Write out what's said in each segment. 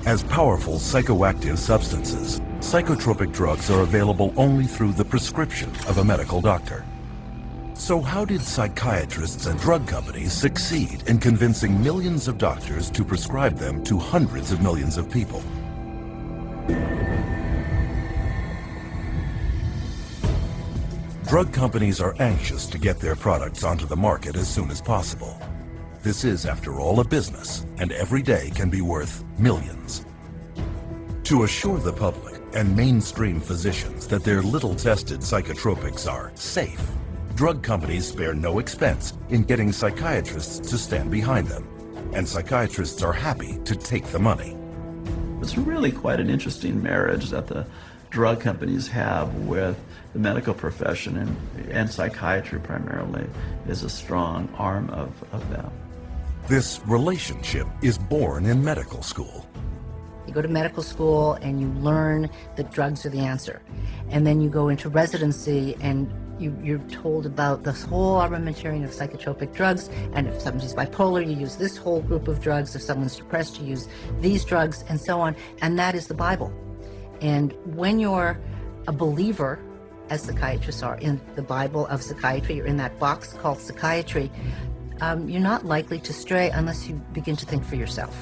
As powerful psychoactive substances, psychotropic drugs are available only through the prescription of a medical doctor. So how did psychiatrists and drug companies succeed in convincing millions of doctors to prescribe them to hundreds of millions of people? Drug companies are anxious to get their products onto the market as soon as possible. This is, after all, a business, and every day can be worth millions. To assure the public and mainstream physicians that their little-tested psychotropics are safe, drug companies spare no expense in getting psychiatrists to stand behind them, and psychiatrists are happy to take the money. It's really quite an interesting marriage that the drug companies have with the medical profession, and psychiatry primarily is a strong arm of them. This relationship is born in medical school. You go to medical school and you learn that drugs are the answer. And then you go into residency and you're told about this whole armamentarium of psychotropic drugs, and if somebody's bipolar, you use this whole group of drugs. If someone's depressed, you use these drugs, and so on. And that is the Bible. And when you're a believer, as psychiatrists are, in the Bible of psychiatry, you're in that box called psychiatry, you're not likely to stray unless you begin to think for yourself.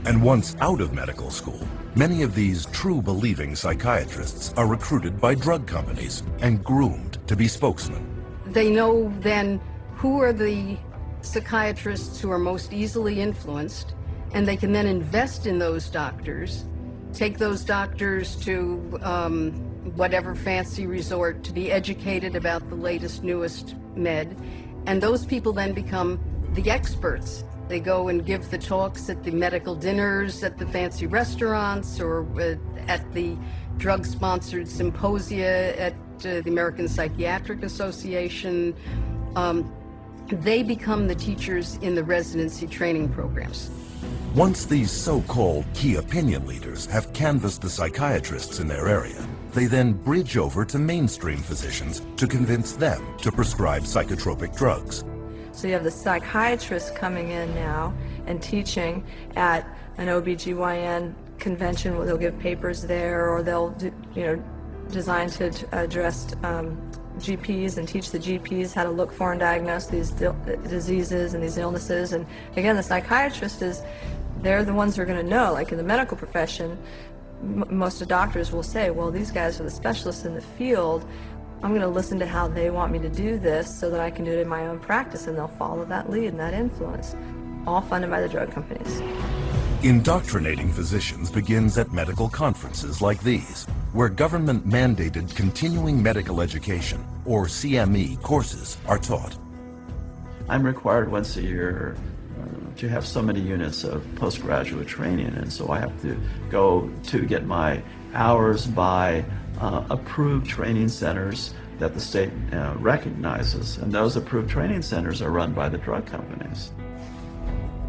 And once out of medical school, many of these true believing psychiatrists are recruited by drug companies and groomed to be spokesmen. They know then who are the psychiatrists who are most easily influenced, and they can then invest in those doctors, take those doctors to whatever fancy resort to be educated about the latest, newest med, and those people then become the experts. They go and give the talks at the medical dinners, at the fancy restaurants, or at the drug-sponsored symposia at the American Psychiatric Association. They become the teachers in the residency training programs. Once these so-called key opinion leaders have canvassed the psychiatrists in their area, they then bridge over to mainstream physicians to convince them to prescribe psychotropic drugs. So you have the psychiatrists coming in now and teaching at an OBGYN convention where they'll give papers there, or they'll do, designed to address GPs and teach the GPs how to look for and diagnose these diseases and these illnesses. And again, the psychiatrist they're the ones who are going to know. Like in the medical profession, most of the doctors will say, well, these guys are the specialists in the field. I'm going to listen to how they want me to do this so that I can do it in my own practice, and they'll follow that lead and that influence, all funded by the drug companies. Indoctrinating physicians begins at medical conferences like these, where government-mandated continuing medical education, or CME, courses are taught. I'm required once a year to have so many units of postgraduate training, and so I have to go to get my hours by approved training centers that the state recognizes, and those approved training centers are run by the drug companies.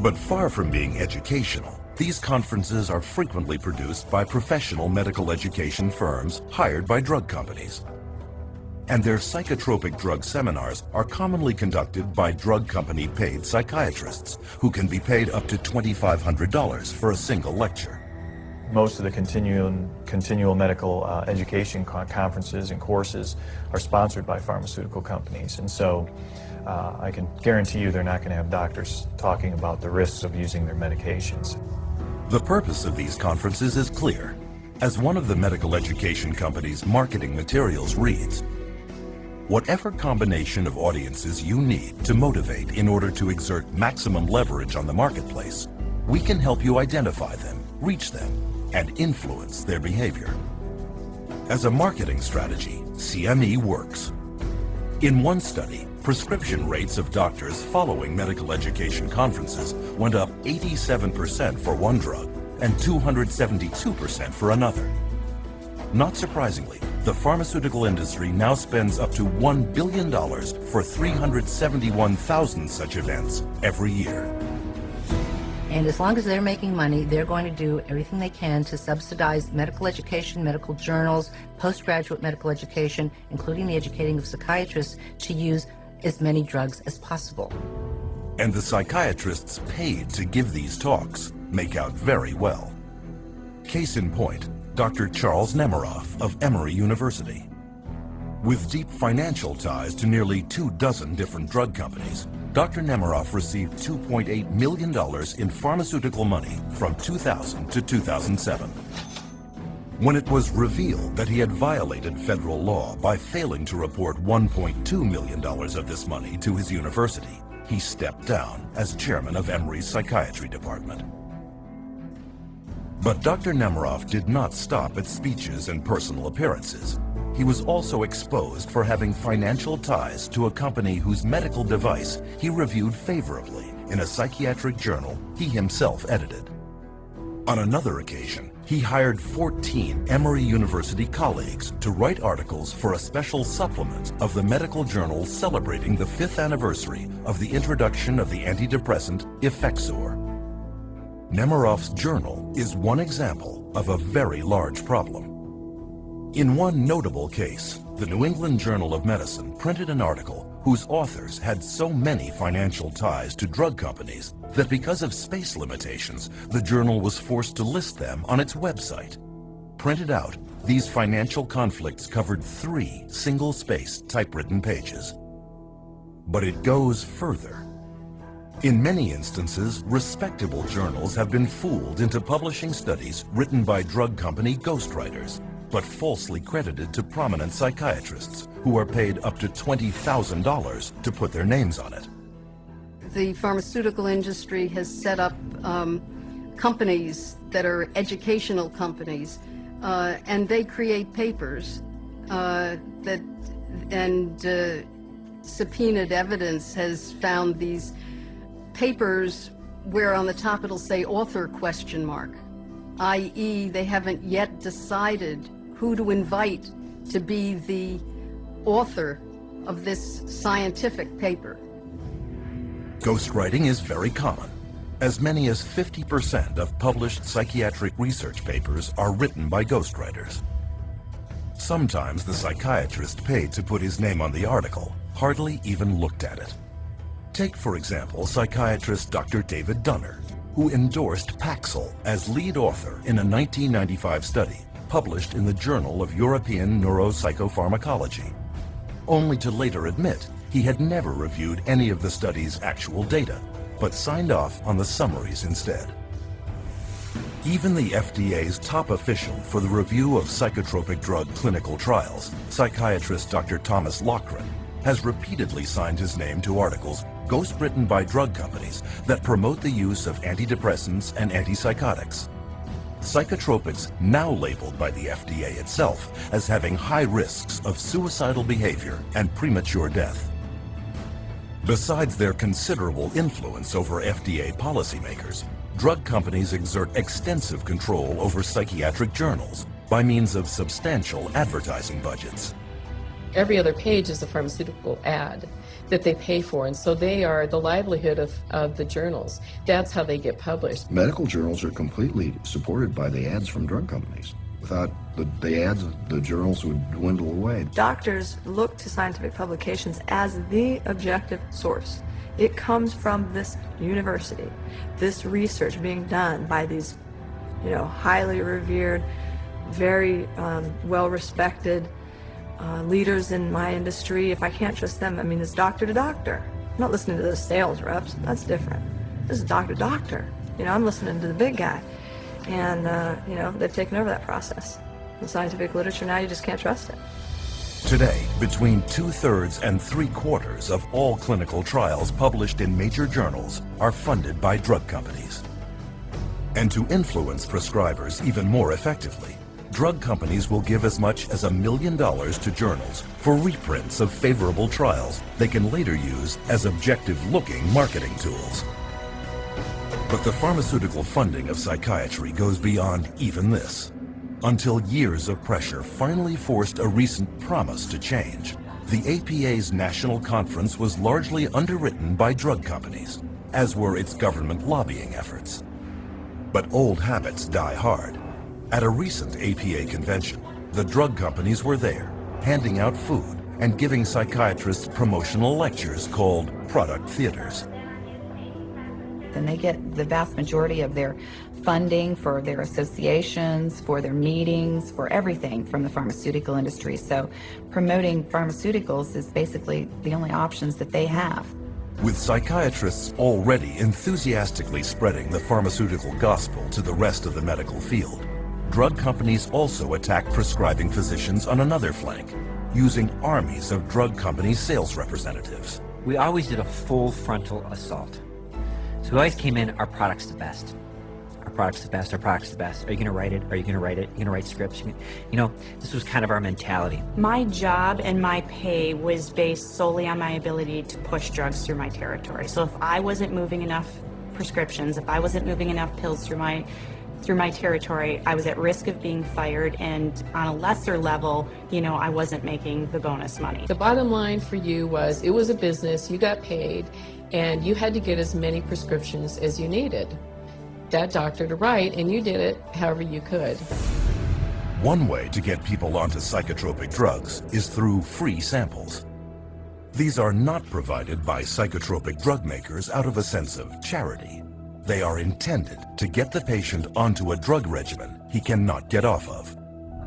But far from being educational, these conferences are frequently produced by professional medical education firms hired by drug companies. And their psychotropic drug seminars are commonly conducted by drug company paid psychiatrists, who can be paid up to $2,500 for a single lecture. Most of the continual medical education conferences and courses are sponsored by pharmaceutical companies, and so I can guarantee you they're not going to have doctors talking about the risks of using their medications. The purpose of these conferences is clear. As one of the medical education company's marketing materials reads, whatever combination of audiences you need to motivate in order to exert maximum leverage on the marketplace, we can help you identify them, reach them, and influence their behavior. As a marketing strategy, CME works. In one study, prescription rates of doctors following medical education conferences went up 87% for one drug and 272% for another. Not surprisingly, the pharmaceutical industry now spends up to $1 billion for 371,000 such events every year. And as long as they're making money, they're going to do everything they can to subsidize medical education, medical journals, postgraduate medical education, including the educating of psychiatrists, to use as many drugs as possible. And the psychiatrists paid to give these talks make out very well. Case in point, Dr. Charles Nemiroff of Emory University. With deep financial ties to nearly 24 different drug companies, Dr. Nemiroff received $2.8 million in pharmaceutical money from 2000 to 2007. When it was revealed that he had violated federal law by failing to report $1.2 million of this money to his university, he stepped down as chairman of Emory's psychiatry department. But Dr. Nemiroff did not stop at speeches and personal appearances. He was also exposed for having financial ties to a company whose medical device he reviewed favorably in a psychiatric journal he himself edited. On another occasion, he hired 14 Emory University colleagues to write articles for a special supplement of the medical journal celebrating the 5th anniversary of the introduction of the antidepressant Effexor. Nemiroff's journal is one example of a very large problem. In one notable case, the New England Journal of Medicine printed an article whose authors had so many financial ties to drug companies that because of space limitations, the journal was forced to list them on its website. Printed out, these financial conflicts covered 3 single-spaced typewritten pages. But it goes further. In many instances, respectable journals have been fooled into publishing studies written by drug company ghostwriters, but falsely credited to prominent psychiatrists who are paid up to $20,000 to put their names on it. The pharmaceutical industry has set up companies that are educational companies, and they create papers subpoenaed evidence has found these papers where on the top it'll say author ? i.e. they haven't yet decided who to invite to be the author of this scientific paper. Ghostwriting is very common. As many as 50% of published psychiatric research papers are written by ghostwriters. Sometimes the psychiatrist paid to put his name on the article hardly even looked at it. Take, for example, psychiatrist Dr. David Dunner, who endorsed Paxil as lead author in a 1995 study published in the Journal of European Neuropsychopharmacology, only to later admit he had never reviewed any of the study's actual data, but signed off on the summaries instead. Even the FDA's top official for the review of psychotropic drug clinical trials, psychiatrist Dr. Thomas Loughran, has repeatedly signed his name to articles ghostwritten by drug companies that promote the use of antidepressants and antipsychotics. Psychotropics now labeled by the FDA itself as having high risks of suicidal behavior and premature death. Besides their considerable influence over FDA policymakers, drug companies exert extensive control over psychiatric journals by means of substantial advertising budgets. Every other page is a pharmaceutical ad that they pay for, and so they are the livelihood of the journals. That's how they get published. Medical journals are completely supported by the ads from drug companies. Without the ads, the journals would dwindle away. Doctors look to scientific publications as the objective source. It comes from this university, this research being done by these, highly revered, very well-respected leaders in my industry. If I can't trust them, it's doctor to doctor. I'm not listening to those sales reps. That's different. This is doctor to doctor. I'm listening to the big guy. And, they've taken over that process. The scientific literature now, you just can't trust it. Today, between 2/3 and 3/4 of all clinical trials published in major journals are funded by drug companies. And to influence prescribers even more effectively, drug companies will give as much as $1 million to journals for reprints of favorable trials they can later use as objective-looking marketing tools. But the pharmaceutical funding of psychiatry goes beyond even this. Until years of pressure finally forced a recent promise to change, the APA's national conference was largely underwritten by drug companies, as were its government lobbying efforts. But old habits die hard. At a recent APA convention, the drug companies were there, handing out food and giving psychiatrists promotional lectures called product theaters. and they get the vast majority of their funding for their associations, for their meetings, for everything from the pharmaceutical industry. So promoting pharmaceuticals is basically the only options that they have. With psychiatrists already enthusiastically spreading the pharmaceutical gospel to the rest of the medical field, drug companies also attack prescribing physicians on another flank, using armies of drug company sales representatives. We always did a full frontal assault. So we always came in, our product's the best. Our product's the best, our product's the best. Are you gonna write it? Are you gonna write it? Are you gonna write scripts? You know, this was kind of our mentality. My job and my pay was based solely on my ability to push drugs through my territory. So if I wasn't moving enough prescriptions, if I wasn't moving enough pills through my territory, I was at risk of being fired, and on a lesser level, you know, I wasn't making the bonus money. The bottom line for you was it was a business, you got paid, and you had to get as many prescriptions as you needed that doctor to write, and you did it however you could. One way to get people onto psychotropic drugs is through free samples. These are not provided by psychotropic drug makers out of a sense of charity. They are intended to get the patient onto a drug regimen he cannot get off of.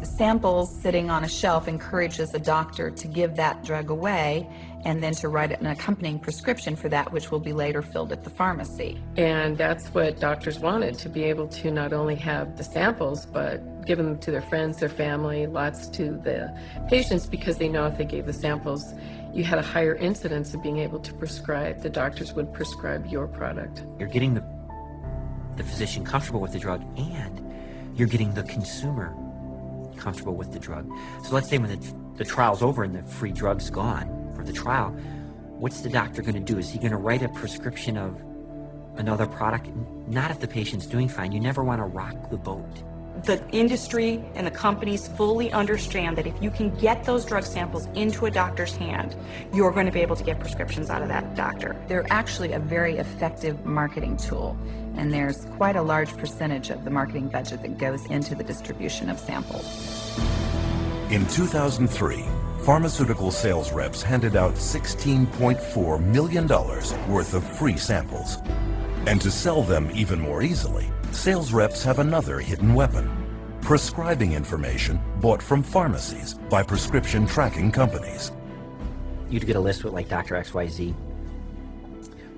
Samples sitting on a shelf encourages a doctor to give that drug away and then to write an accompanying prescription for that, which will be later filled at the pharmacy. And that's what doctors wanted, to be able to not only have the samples, but give them to their friends, their family, lots to the patients, because they know if they gave the samples, you had a higher incidence of being able to prescribe. The doctors would prescribe your product. You're getting the physician comfortable with the drug, and you're getting the consumer comfortable with the drug. So let's say when the trial's over and the free drug's gone for the trial, what's the doctor going to do? Is he going to write a prescription of another product? Not if the patient's doing fine. You never want to rock the boat. The industry and the companies fully understand that if you can get those drug samples into a doctor's hand, you're going to be able to get prescriptions out of that doctor. They're actually a very effective marketing tool, and there's quite a large percentage of the marketing budget that goes into the distribution of samples. In 2003, pharmaceutical sales reps handed out $16.4 million worth of free samples. And to sell them even more easily, sales reps have another hidden weapon: prescribing information bought from pharmacies by prescription tracking companies. You'd get a list with like Dr. XYZ,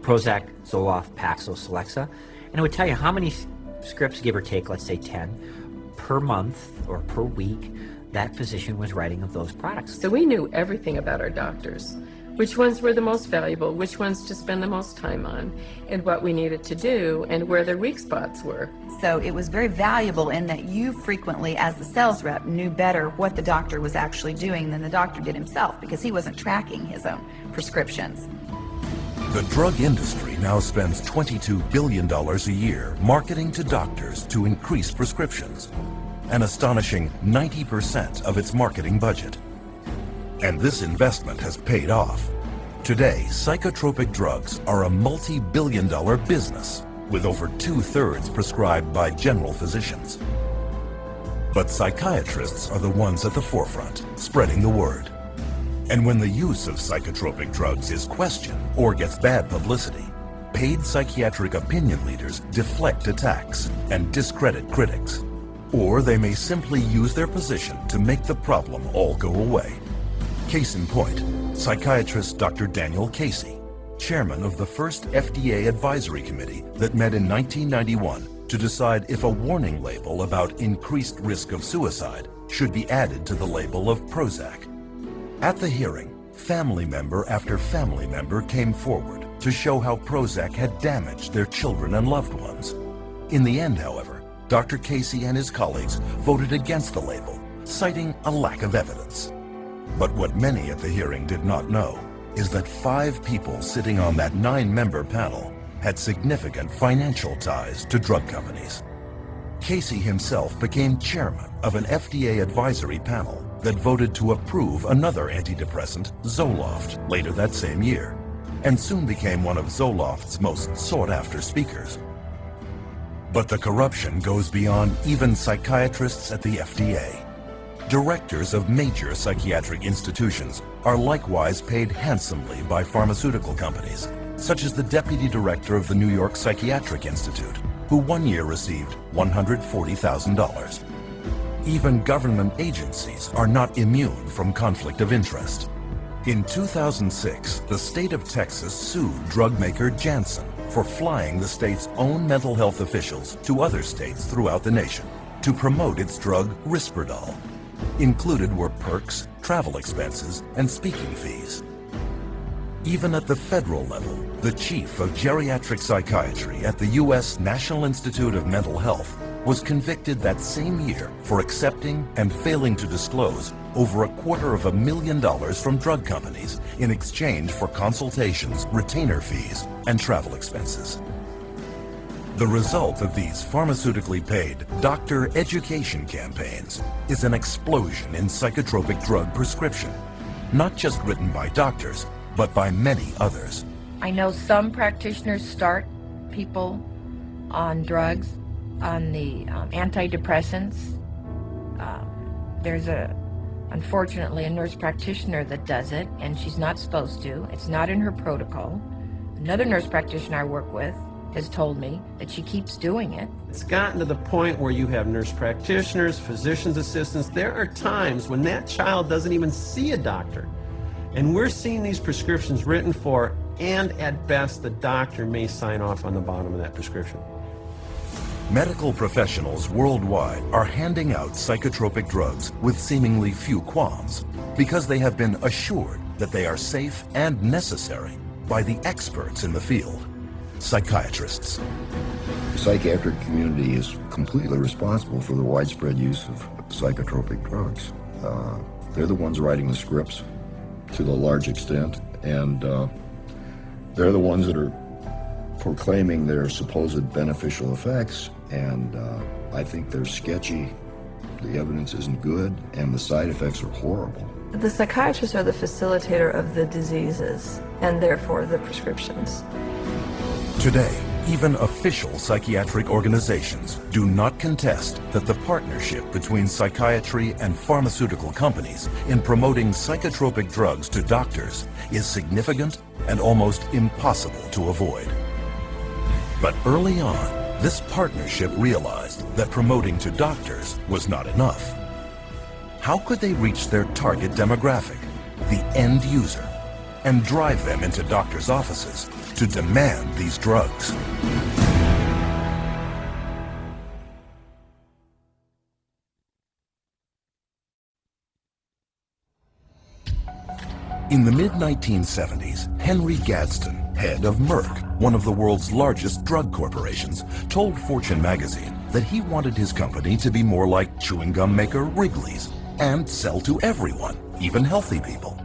Prozac, Zoloft, Paxil, Celexa, and it would tell you how many scripts, give or take, let's say 10, per month or per week, that physician was writing of those products. So we knew everything about our doctors, which ones were the most valuable, which ones to spend the most time on, and what we needed to do, and where their weak spots were. So it was very valuable in that you frequently, as the sales rep, knew better what the doctor was actually doing than the doctor did himself, because he wasn't tracking his own prescriptions. The drug industry now spends $22 billion a year marketing to doctors to increase prescriptions, an astonishing 90% of its marketing budget. And this investment has paid off. Today, psychotropic drugs are a multi-billion-dollar business, with over 2/3 prescribed by general physicians. But psychiatrists are the ones at the forefront, spreading the word. And when the use of psychotropic drugs is questioned or gets bad publicity, paid psychiatric opinion leaders deflect attacks and discredit critics. Or they may simply use their position to make the problem all go away. Case in point, psychiatrist Dr. Daniel Casey, chairman of the first FDA advisory committee that met in 1991 to decide if a warning label about increased risk of suicide should be added to the label of Prozac. At the hearing, family member after family member came forward to show how Prozac had damaged their children and loved ones. In the end, however, Dr. Casey and his colleagues voted against the label, citing a lack of evidence. But what many at the hearing did not know is that 5 people sitting on that 9-member panel had significant financial ties to drug companies. Casey himself became chairman of an FDA advisory panel that voted to approve another antidepressant, Zoloft, later that same year, and soon became one of Zoloft's most sought-after speakers. But the corruption goes beyond even psychiatrists at the FDA. Directors of major psychiatric institutions are likewise paid handsomely by pharmaceutical companies, such as the deputy director of the New York Psychiatric Institute, who one year received $140,000. Even government agencies are not immune from conflict of interest. In 2006, the state of Texas sued drug maker Janssen for flying the state's own mental health officials to other states throughout the nation to promote its drug Risperdal. Included were perks, travel expenses, and speaking fees. Even at the federal level, the chief of geriatric psychiatry at the U.S. National Institute of Mental Health was convicted that same year for accepting and failing to disclose over $250,000 from drug companies in exchange for consultations, retainer fees, and travel expenses. The result of these pharmaceutically paid doctor education campaigns is an explosion in psychotropic drug prescription, not just written by doctors, but by many others. I know some practitioners start people on drugs, on the antidepressants. There's unfortunately a nurse practitioner that does it, and she's not supposed to. It's not in her protocol. Another nurse practitioner I work with has told me that she keeps doing it. It's gotten to the point where you have nurse practitioners, physician's assistants. There are times when that child doesn't even see a doctor. And we're seeing these prescriptions written for, and at best, the doctor may sign off on the bottom of that prescription. Medical professionals worldwide are handing out psychotropic drugs with seemingly few qualms because they have been assured that they are safe and necessary by the experts in the field, psychiatrists. The psychiatric community is completely responsible for the widespread use of psychotropic drugs. They're the ones writing the scripts to a large extent, and they're the ones that are proclaiming their supposed beneficial effects, and I think they're sketchy, the evidence isn't good, and the side effects are horrible. The psychiatrists are the facilitator of the diseases, and therefore the prescriptions. Today, even official psychiatric organizations do not contest that the partnership between psychiatry and pharmaceutical companies in promoting psychotropic drugs to doctors is significant and almost impossible to avoid. But early on, this partnership realized that promoting to doctors was not enough. How could they reach their target demographic, the end user, and drive them into doctors' offices to demand these drugs? In the mid-1970s, Henry Gadsden, head of Merck, one of the world's largest drug corporations, told Fortune magazine that he wanted his company to be more like chewing gum maker Wrigley's and sell to everyone, even healthy people.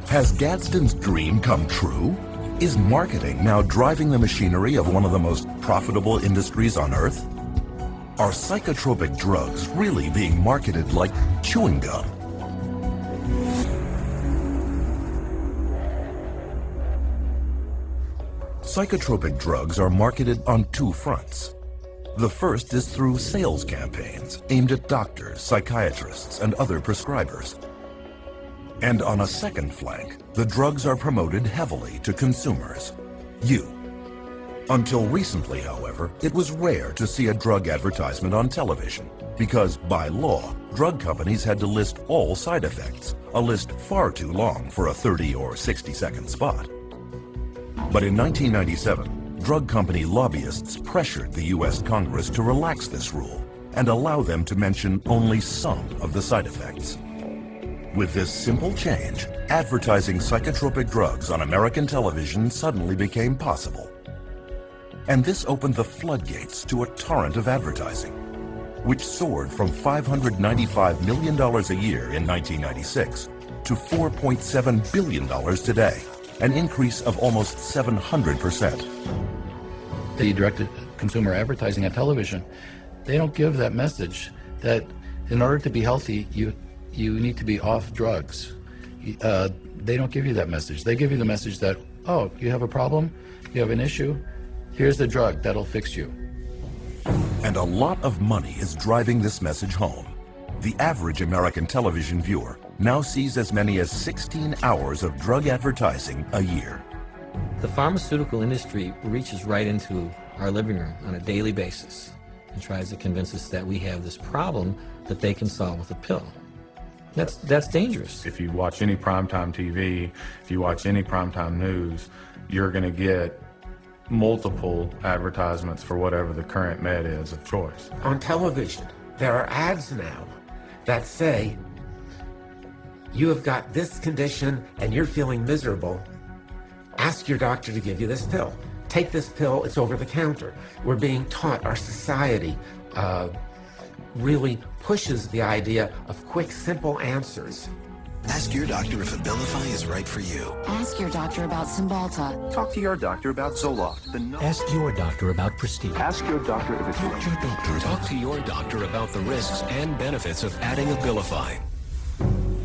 Has Gadsden's dream come true? Is marketing now driving the machinery of one of the most profitable industries on earth? Are psychotropic drugs really being marketed like chewing gum? Psychotropic drugs are marketed on two fronts. The first is through sales campaigns aimed at doctors, psychiatrists, and other prescribers. And on a second flank, the drugs are promoted heavily to consumers, you. Until recently, however, it was rare to see a drug advertisement on television because, by law, drug companies had to list all side effects, a list far too long for a 30 or 60-second spot. But in 1997, drug company lobbyists pressured the U.S. Congress to relax this rule and allow them to mention only some of the side effects. With this simple change, advertising psychotropic drugs on American television suddenly became possible. And this opened the floodgates to a torrent of advertising, which soared from $595 million a year in 1996 to $4.7 billion today, an increase of almost 700%. The direct-to-consumer advertising on television, they don't give that message that in order to be healthy, you need to be off drugs. They don't give you that message. They give you the message that, oh, you have a problem, you have an issue, here's the drug, that'll fix you. And a lot of money is driving this message home. The average American television viewer now sees as many as 16 hours of drug advertising a year. The pharmaceutical industry reaches right into our living room on a daily basis and tries to convince us that we have this problem that they can solve with a pill. That's dangerous. If you watch any primetime TV, if you watch any primetime news, you're going to get multiple advertisements for whatever the current med is of choice. On television, there are ads now that say, you have got this condition and you're feeling miserable. Ask your doctor to give you this pill. Take this pill, it's over the counter. We're being taught, our society really pushes the idea of quick, simple answers. Ask your doctor if Abilify is right for you. Ask your doctor about Cymbalta. Talk to your doctor about Zoloft. Ask your doctor about Prestige. Ask your doctor if it's right. Talk to your doctor about the risks and benefits of adding Abilify.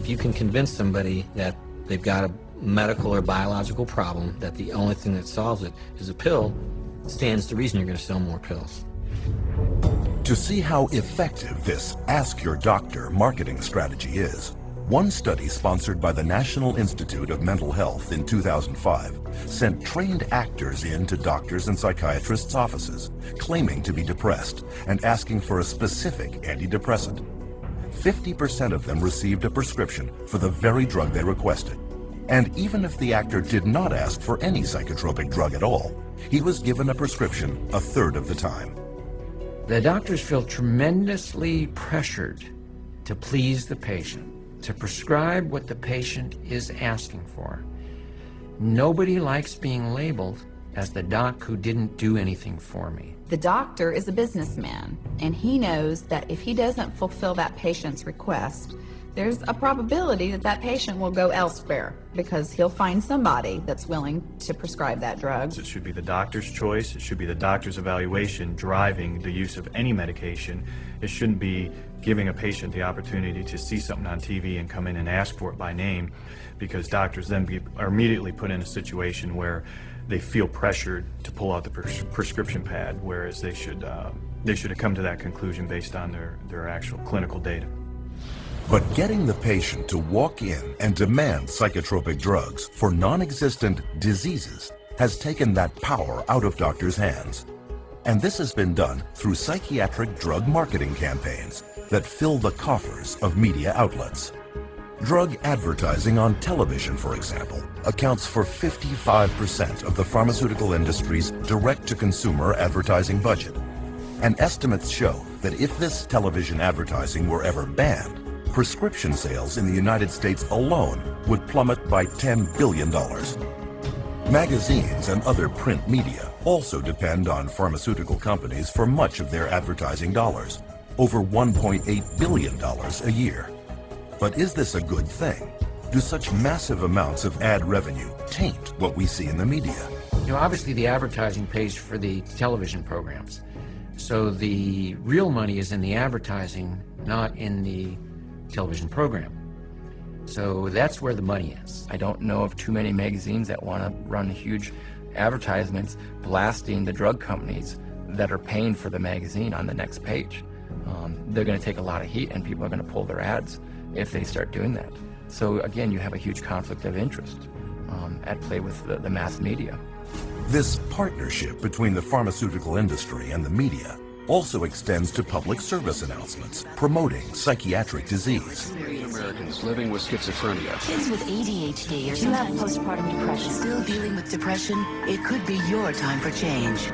If you can convince somebody that they've got a medical or biological problem, that the only thing that solves it is a pill, stands to reason you're going to sell more pills. To see how effective this Ask Your Doctor marketing strategy is, one study sponsored by the National Institute of Mental Health in 2005 sent trained actors in to doctors and psychiatrists' offices, claiming to be depressed and asking for a specific antidepressant. 50% of them received a prescription for the very drug they requested. And even if the actor did not ask for any psychotropic drug at all, he was given a prescription a third of the time. The doctors feel tremendously pressured to please the patient, to prescribe what the patient is asking for. Nobody likes being labeled as the doc who didn't do anything for me. The doctor is a businessman, and he knows that if he doesn't fulfill that patient's request, there's a probability that that patient will go elsewhere because he'll find somebody that's willing to prescribe that drug. It should be the doctor's choice. It should be the doctor's evaluation driving the use of any medication. It shouldn't be giving a patient the opportunity to see something on TV and come in and ask for it by name, because doctors then are immediately put in a situation where they feel pressured to pull out the prescription pad, whereas they should have come to that conclusion based on their actual clinical data. But getting the patient to walk in and demand psychotropic drugs for non-existent diseases has taken that power out of doctors' hands. And this has been done through psychiatric drug marketing campaigns that fill the coffers of media outlets. Drug advertising on television, for example, accounts for 55% of the pharmaceutical industry's direct-to-consumer advertising budget. And estimates show that if this television advertising were ever banned, prescription sales in the United States alone would plummet by $10 billion. Magazines and other print media also depend on pharmaceutical companies for much of their advertising dollars, over $1.8 billion a year. But is this a good thing? Do such massive amounts of ad revenue taint what we see in the media? You know, obviously the advertising pays for the television programs. So the real money is in the advertising, not in the television program. So that's where the money is. I don't know of too many magazines that want to run huge advertisements blasting the drug companies that are paying for the magazine on the next page. They're going to take a lot of heat, and people are going to pull their ads if they start doing that. So again, you have a huge conflict of interest at play with the mass media. This partnership between the pharmaceutical industry and the media also extends to public service announcements promoting psychiatric disease. Americans living with schizophrenia. Kids with ADHD or you have postpartum depression. Still dealing with depression? It could be your time for change.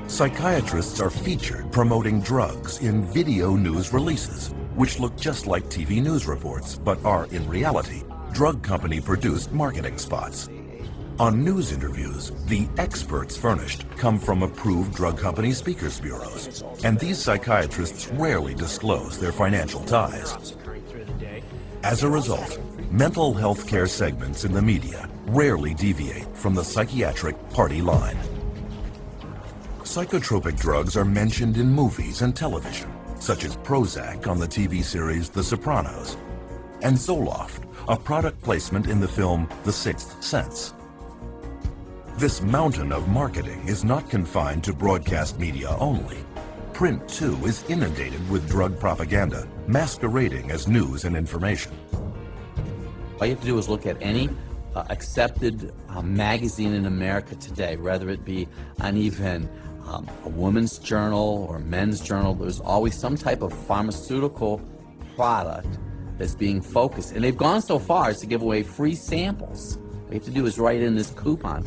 Psychiatrists are featured promoting drugs in video news releases, which look just like TV news reports, but are in reality drug company produced marketing spots. On news interviews, the experts furnished come from approved drug company speakers bureaus, and these psychiatrists rarely disclose their financial ties. As a result, mental health care segments in the media rarely deviate from the psychiatric party line. Psychotropic drugs are mentioned in movies and television, such as Prozac on the TV series The Sopranos, and Zoloft, a product placement in the film The Sixth Sense. This mountain of marketing is not confined to broadcast media only. Print, too, is inundated with drug propaganda, masquerading as news and information. All you have to do is look at any accepted magazine in America today, whether it be on even a woman's journal or men's journal, there's always some type of pharmaceutical product that's being focused. And they've gone so far as to give away free samples. All you have to do is write in this coupon.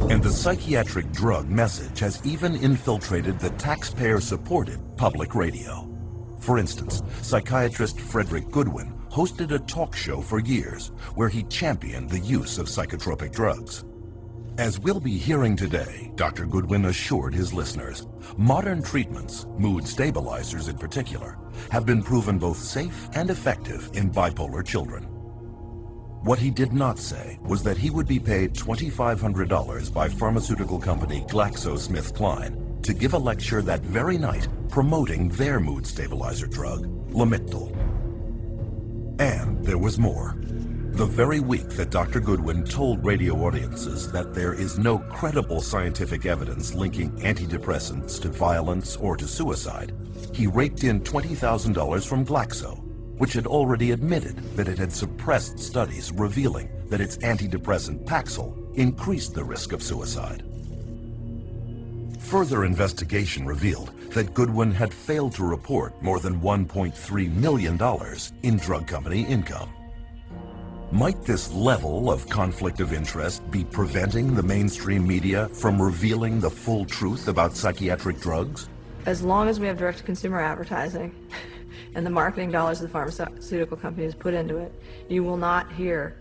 And the psychiatric drug message has even infiltrated the taxpayer-supported public radio. For instance, psychiatrist Frederick Goodwin hosted a talk show for years where he championed the use of psychotropic drugs. As we'll be hearing today, Dr. Goodwin assured his listeners, modern treatments, mood stabilizers in particular, have been proven both safe and effective in bipolar children. What he did not say was that he would be paid $2,500 by pharmaceutical company GlaxoSmithKline to give a lecture that very night promoting their mood stabilizer drug, Lamictal. And there was more. The very week that Dr. Goodwin told radio audiences that there is no credible scientific evidence linking antidepressants to violence or to suicide, he raked in $20,000 from Glaxo, which had already admitted that it had suppressed studies revealing that its antidepressant Paxil increased the risk of suicide. Further investigation revealed that Goodwin had failed to report more than $1.3 million in drug company income. Might this level of conflict of interest be preventing the mainstream media from revealing the full truth about psychiatric drugs? As long as we have direct-to-consumer advertising and the marketing dollars the pharmaceutical companies put into it, you will not hear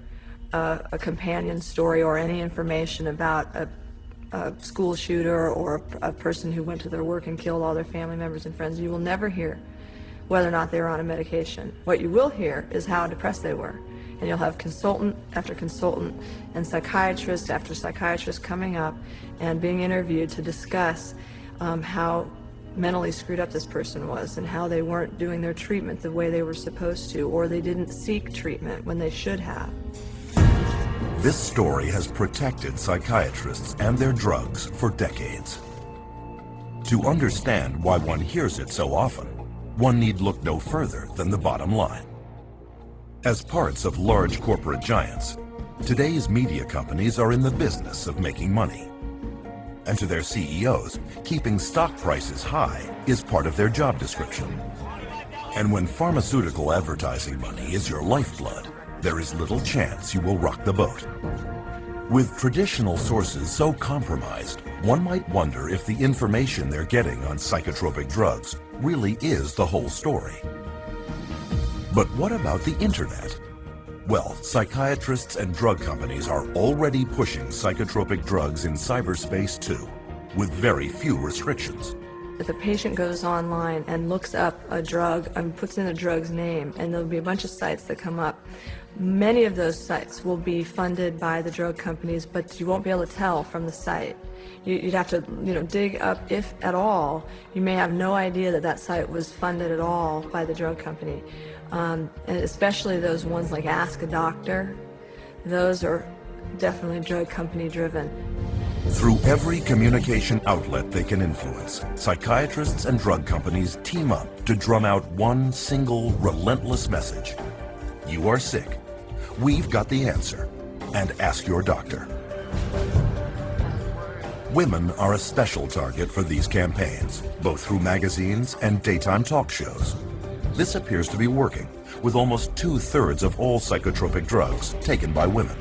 a companion story or any information about a school shooter or a person who went to their work and killed all their family members and friends. You will never hear whether or not they were on a medication. What you will hear is how depressed they were. And you'll have consultant after consultant and psychiatrist after psychiatrist coming up and being interviewed to discuss how mentally screwed up this person was and how they weren't doing their treatment the way they were supposed to, or they didn't seek treatment when they should have. This story has protected psychiatrists and their drugs for decades. To understand why one hears it so often, one need look no further than the bottom line. As parts of large corporate giants, today's media companies are in the business of making money. And to their CEOs, keeping stock prices high is part of their job description. And when pharmaceutical advertising money is your lifeblood, there is little chance you will rock the boat. With traditional sources so compromised, one might wonder if the information they're getting on psychotropic drugs really is the whole story. But what about the internet? Well, psychiatrists and drug companies are already pushing psychotropic drugs in cyberspace too, with very few restrictions. If a patient goes online and looks up a drug and puts in a drug's name, and there'll be a bunch of sites that come up, many of those sites will be funded by the drug companies, but you won't be able to tell from the site. You'd have to, dig up, if at all. You may have no idea that that site was funded at all by the drug company. And especially those ones like Ask a Doctor, those are definitely drug company driven. Through every communication outlet they can influence, psychiatrists and drug companies team up to drum out one single relentless message. You are sick. We've got the answer. And ask your doctor. Women are a special target for these campaigns, both through magazines and daytime talk shows. This appears to be working, with almost 2/3 of all psychotropic drugs taken by women.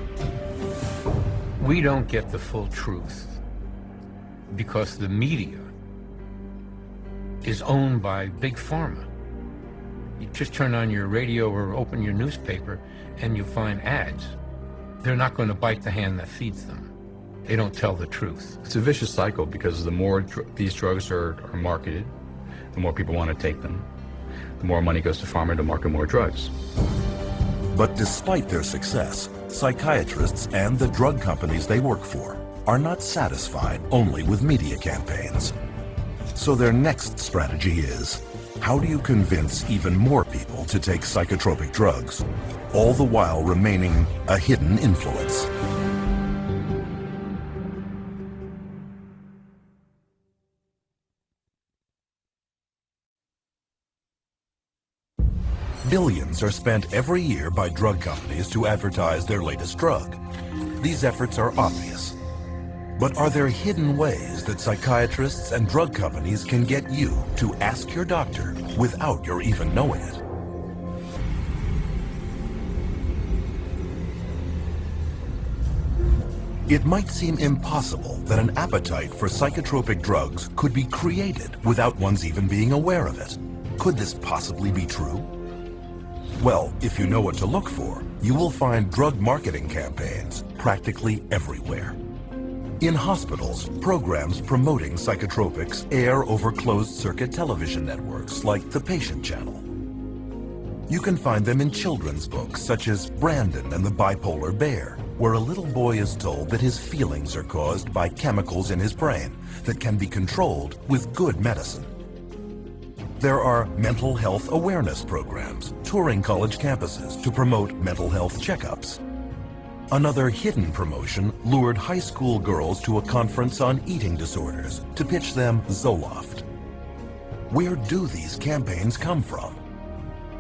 We don't get the full truth because the media is owned by Big Pharma. You just turn on your radio or open your newspaper and you find ads. They're not going to bite the hand that feeds them. They don't tell the truth. It's a vicious cycle because the more these drugs are marketed, the more people want to take them. The more money goes to pharma to market more drugs. But despite their success, psychiatrists and the drug companies they work for are not satisfied only with media campaigns. So their next strategy is, how do you convince even more people to take psychotropic drugs, all the while remaining a hidden influence? Billions are spent every year by drug companies to advertise their latest drug. These efforts are obvious. But are there hidden ways that psychiatrists and drug companies can get you to ask your doctor without your even knowing it? It might seem impossible that an appetite for psychotropic drugs could be created without one's even being aware of it. Could this possibly be true? Well, if you know what to look for, you will find drug marketing campaigns practically everywhere. In hospitals, programs promoting psychotropics air over closed-circuit television networks like the Patient Channel. You can find them in children's books such as Brandon and the Bipolar Bear, where a little boy is told that his feelings are caused by chemicals in his brain that can be controlled with good medicine. There are mental health awareness programs touring college campuses to promote mental health checkups. Another hidden promotion lured high school girls to a conference on eating disorders to pitch them Zoloft. Where do these campaigns come from?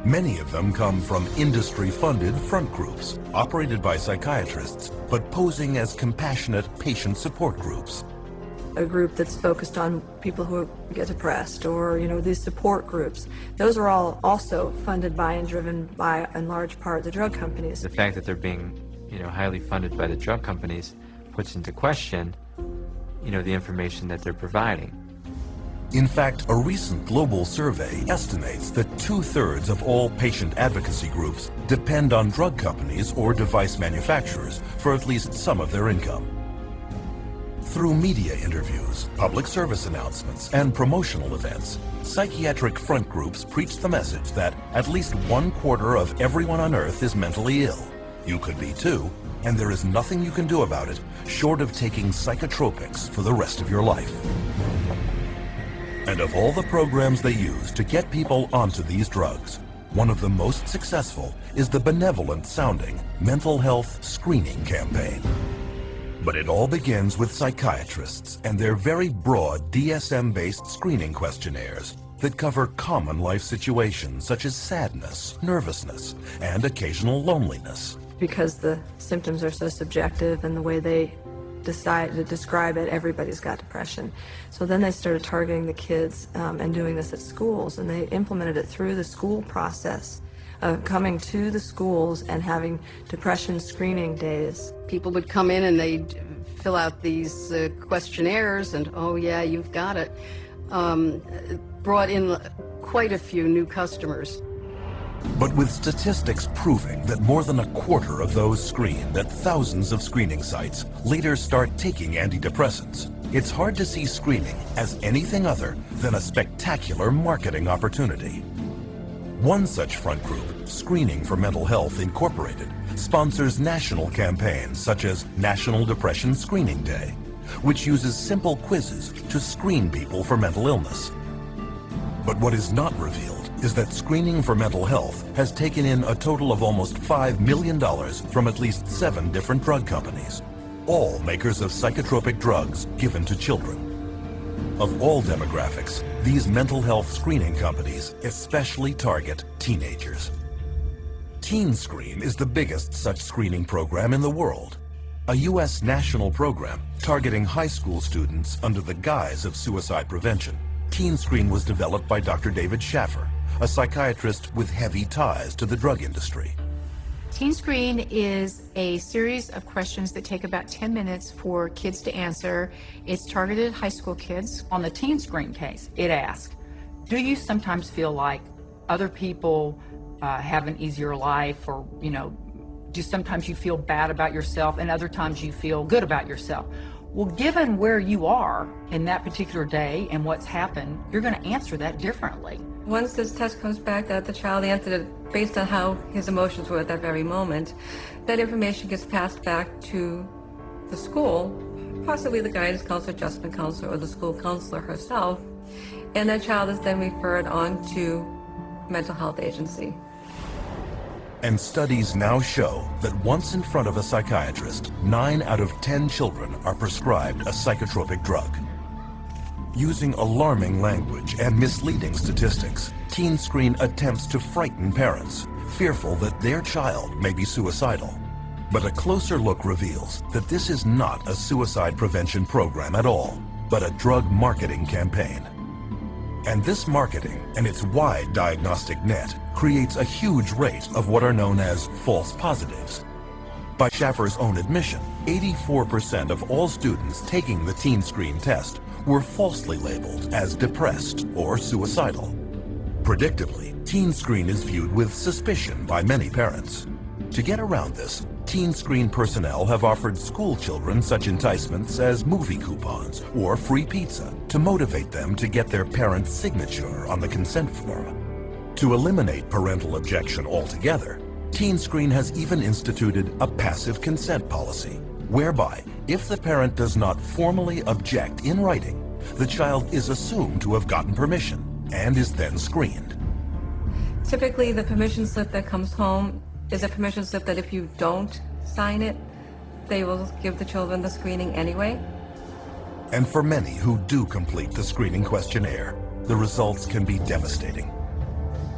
Many of them come from industry-funded front groups operated by psychiatrists but posing as compassionate patient support groups. A group that's focused on people who get depressed, or these support groups. Those are all also funded by and driven by, in large part, the drug companies. The fact that they're being highly funded by the drug companies puts into question, the information that they're providing. In fact, a recent global survey estimates that 2/3 of all patient advocacy groups depend on drug companies or device manufacturers for at least some of their income. Through media interviews, public service announcements, and promotional events, psychiatric front groups preach the message that at least 1/4 of everyone on Earth is mentally ill. You could be too, and there is nothing you can do about it short of taking psychotropics for the rest of your life. And of all the programs they use to get people onto these drugs, one of the most successful is the benevolent-sounding mental health screening campaign. But it all begins with psychiatrists and their very broad DSM-based screening questionnaires that cover common life situations such as sadness, nervousness, and occasional loneliness. Because the symptoms are so subjective and the way they decide to describe it, everybody's got depression. So then they started targeting the kids and doing this at schools, and they implemented it through the school process of coming to the schools and having depression screening days. People would come in and they'd fill out these questionnaires and, oh yeah, you've got it. Brought in quite a few new customers. But with statistics proving that more than 1/4 of those screened at thousands of screening sites later start taking antidepressants, it's hard to see screening as anything other than a spectacular marketing opportunity. One such front group, Screening for Mental Health Incorporated, sponsors national campaigns such as National Depression Screening Day, which uses simple quizzes to screen people for mental illness. But what is not revealed is that Screening for Mental Health has taken in a total of almost $5 million from at least 7 different drug companies, all makers of psychotropic drugs given to children. Of all demographics, these mental health screening companies especially target teenagers. Teen Screen is the biggest such screening program in the world, a U.S. national program targeting high school students under the guise of suicide prevention. Teen Screen was developed by Dr. David Schaffer, a psychiatrist with heavy ties to the drug industry. Teen Screen is a series of questions that take about 10 minutes for kids to answer. It's targeted at high school kids. On the Teen Screen case, it asks, do you sometimes feel like other people have an easier life, or, do sometimes you feel bad about yourself and other times you feel good about yourself? Well, given where you are in that particular day and what's happened, you're going to answer that differently. Once this test comes back that the child answered it based on how his emotions were at that very moment, that information gets passed back to the school, possibly the guidance counselor, adjustment counselor, or the school counselor herself, and that child is then referred on to mental health agency. And studies now show that once in front of a psychiatrist, 9 out of 10 children are prescribed a psychotropic drug. Using alarming language and misleading statistics, Teen Screen attempts to frighten parents, fearful that their child may be suicidal. But a closer look reveals that this is not a suicide prevention program at all, but a drug marketing campaign. And this marketing and its wide diagnostic net creates a huge rate of what are known as false positives. By Schaffer's own admission, 84% of all students taking the Teen Screen test were falsely labeled as depressed or suicidal. Predictably, Teen Screen is viewed with suspicion by many parents. To get around this, Teen Screen personnel have offered school children such enticements as movie coupons or free pizza to motivate them to get their parent's signature on the consent form. To eliminate parental objection altogether, Teen Screen has even instituted a passive consent policy, whereby if the parent does not formally object in writing, the child is assumed to have gotten permission and is then screened. Typically, the permission slip that comes home is a permission slip that if you don't sign it, they will give the children the screening anyway. And for many who do complete the screening questionnaire, the results can be devastating.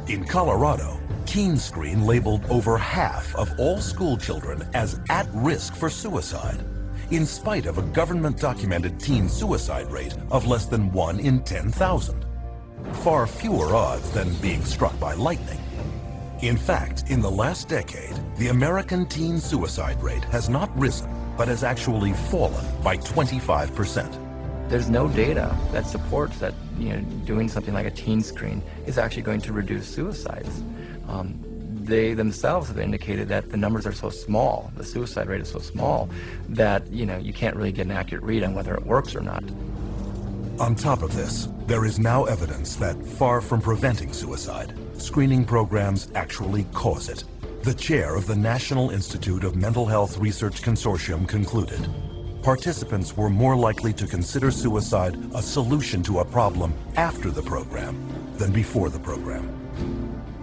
In Colorado, Teen Screen labeled over half of all school children as at risk for suicide, in spite of a government-documented teen suicide rate of less than 1 in 10,000. Far fewer odds than being struck by lightning. In fact, in the last decade, the American teen suicide rate has not risen, but has actually fallen by 25%. There's no data that supports that doing something like a teen screen is actually going to reduce suicides. They themselves have indicated that the numbers are so small, the suicide rate is so small, that you can't really get an accurate read on whether it works or not. On top of this, there is now evidence that far from preventing suicide, screening programs actually cause it. The chair of the National Institute of Mental Health Research Consortium concluded, participants were more likely to consider suicide a solution to a problem after the program than before the program.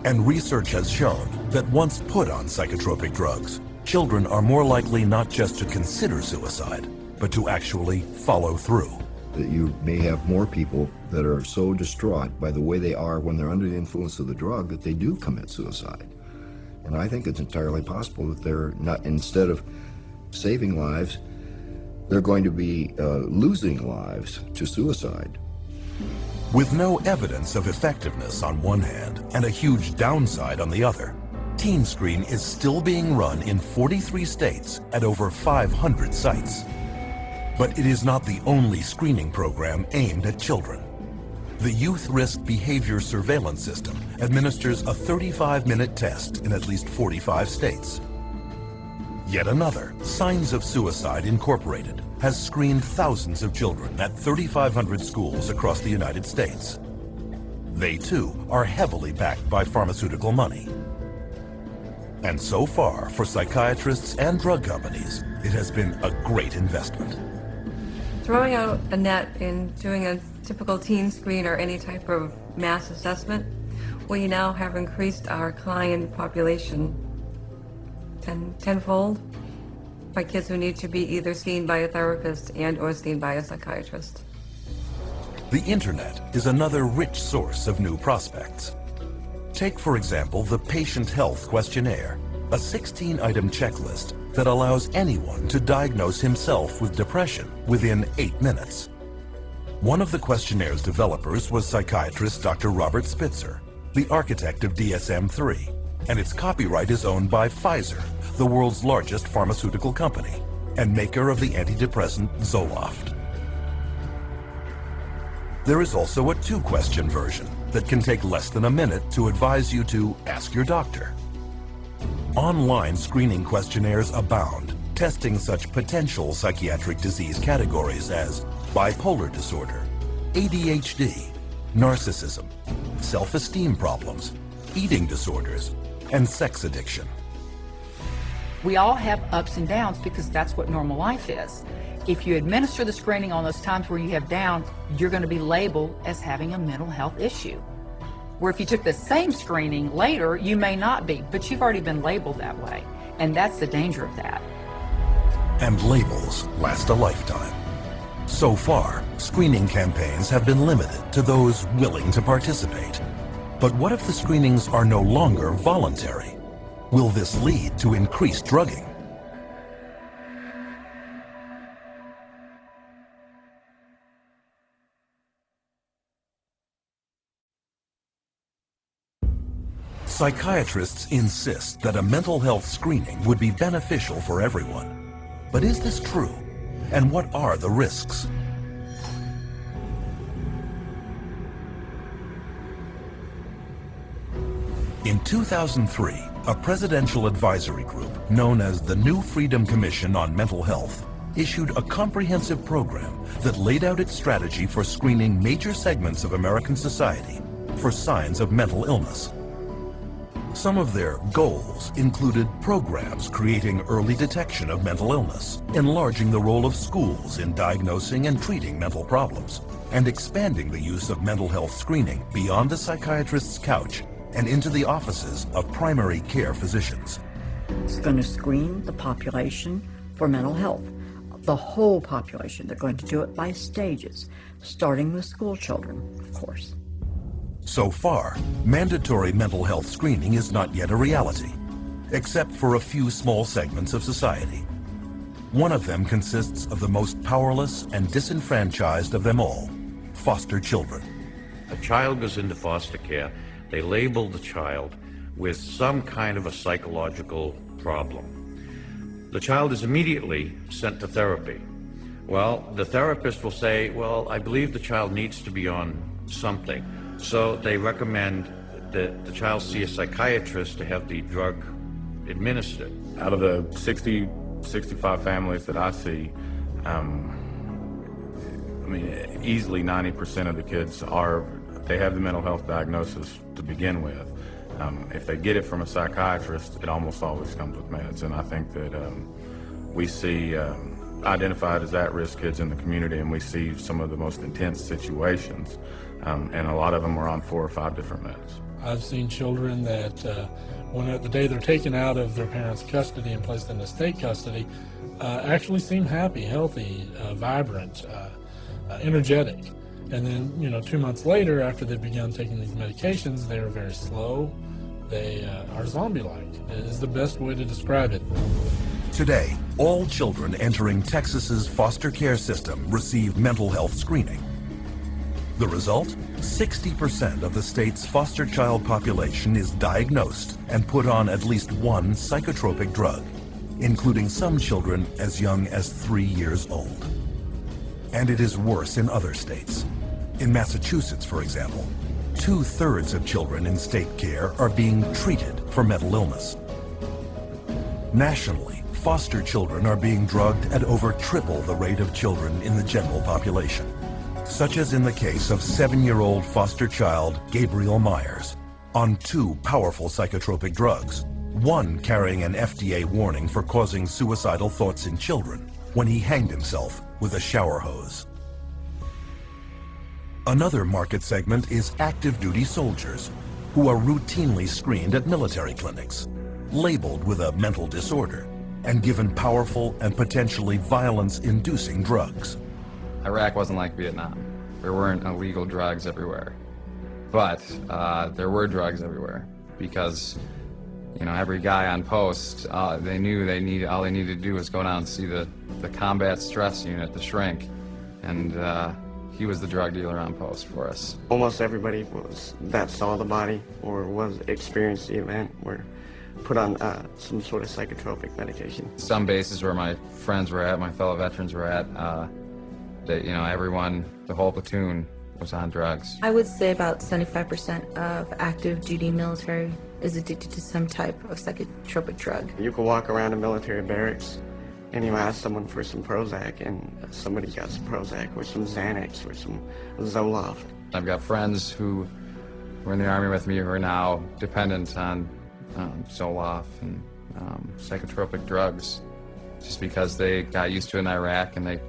And research has shown that once put on psychotropic drugs, children are more likely not just to consider suicide, but to actually follow through. That you may have more people that are so distraught by the way they are when they're under the influence of the drug that they do commit suicide. And I think it's entirely possible that they're not, instead of saving lives, they're going to be losing lives to suicide. With no evidence of effectiveness on one hand and a huge downside on the other, Teen Screen is still being run in 43 states at over 500 sites. But it is not the only screening program aimed at children. The Youth Risk Behavior Surveillance System administers a 35-minute test in at least 45 states. Yet another, Signs of Suicide Incorporated, has screened thousands of children at 3,500 schools across the United States. They too are heavily backed by pharmaceutical money. And so far, for psychiatrists and drug companies, it has been a great investment. Throwing out a net in doing a typical teen screen or any type of mass assessment, we now have increased our client population tenfold by kids who need to be either seen by a therapist and or seen by a psychiatrist. The internet is another rich source of new prospects. Take, for example, the Patient Health Questionnaire, a 16-item checklist that allows anyone to diagnose himself with depression within 8 minutes. One of the questionnaires developers was psychiatrist Dr. Robert Spitzer, the architect of DSM-3, and its copyright is owned by Pfizer, the world's largest pharmaceutical company, and maker of the antidepressant Zoloft. There is also a 2-question version that can take less than a minute to advise you to ask your doctor. Online screening questionnaires abound, testing such potential psychiatric disease categories as bipolar disorder, ADHD, narcissism, self-esteem problems, eating disorders, and sex addiction. We all have ups and downs because that's what normal life is. If you administer the screening on those times where you have down, you're going to be labeled as having a mental health issue. Where if you took the same screening later, you may not be, but you've already been labeled that way. And that's the danger of that. And labels last a lifetime. So far, screening campaigns have been limited to those willing to participate. But what if the screenings are no longer voluntary? Will this lead to increased drugging? Psychiatrists insist that a mental health screening would be beneficial for everyone. But is this true? And what are the risks? In 2003, a presidential advisory group known as the New Freedom Commission on Mental Health issued a comprehensive program that laid out its strategy for screening major segments of American society for signs of mental illness. Some of their goals included programs creating early detection of mental illness, enlarging the role of schools in diagnosing and treating mental problems, and expanding the use of mental health screening beyond the psychiatrist's couch and into the offices of primary care physicians. It's going to screen the population for mental health. The whole population. They're going to do it by stages, starting with school children, of course. So far, mandatory mental health screening is not yet a reality, except for a few small segments of society. One of them consists of the most powerless and disenfranchised of them all, foster children. A child goes into foster care, they label the child with some kind of a psychological problem. The child is immediately sent to therapy. Well, the therapist will say, well, I believe the child needs to be on something. So they recommend that the child see a psychiatrist to have the drug administered. Out of the 60, 65 families that I see, easily 90% of the kids they have the mental health diagnosis to begin with. If they get it from a psychiatrist, it almost always comes with meds. And I think that we see identified as at-risk kids in the community, and we see some of the most intense situations. And a lot of them are on 4 or 5 different meds. I've seen children that when the day they're taken out of their parents' custody and placed into state custody, actually seem happy, healthy, vibrant, energetic. And then, 2 months later, after they've begun taking these medications, they're very slow. They are zombie-like, is the best way to describe it. Today, all children entering Texas's foster care system receive mental health screening. The result? 60% of the state's foster child population is diagnosed and put on at least one psychotropic drug, including some children as young as 3 years old. And it is worse in other states. In Massachusetts, for example, 2/3 of children in state care are being treated for mental illness. Nationally, foster children are being drugged at over triple the rate of children in the general population, such as in the case of 7-year-old foster child Gabriel Myers, on 2 powerful psychotropic drugs, one carrying an FDA warning for causing suicidal thoughts in children when he hanged himself with a shower hose. Another market segment is active duty soldiers, who are routinely screened at military clinics, labeled with a mental disorder, and given powerful and potentially violence-inducing drugs. Iraq wasn't like Vietnam. There weren't illegal drugs everywhere. But there were drugs everywhere because, every guy on post, they knew all they needed to do was go down and see the combat stress unit, the shrink, and he was the drug dealer on post for us. Almost everybody that saw the body or experienced the event were put on some sort of psychotropic medication. Some bases where my friends were at, my fellow veterans were at, everyone, the whole platoon was on drugs. I would say about 75% of active duty military is addicted to some type of psychotropic drug. You could walk around a military barracks and you ask someone for some Prozac and somebody got some Prozac or some Xanax or some Zoloft. I've got friends who were in the Army with me who are now dependent on Zoloft and psychotropic drugs just because they got used to it in Iraq and they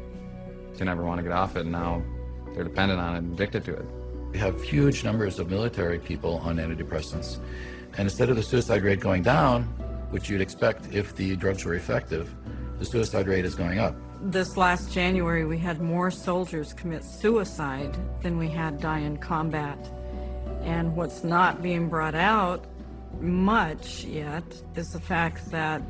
didn't ever want to get off it, and now they're dependent on it and addicted to it. We have huge numbers of military people on antidepressants, and instead of the suicide rate going down, which you'd expect if the drugs were effective, the suicide rate is going up. This last January, we had more soldiers commit suicide than we had die in combat. And what's not being brought out much yet is the fact that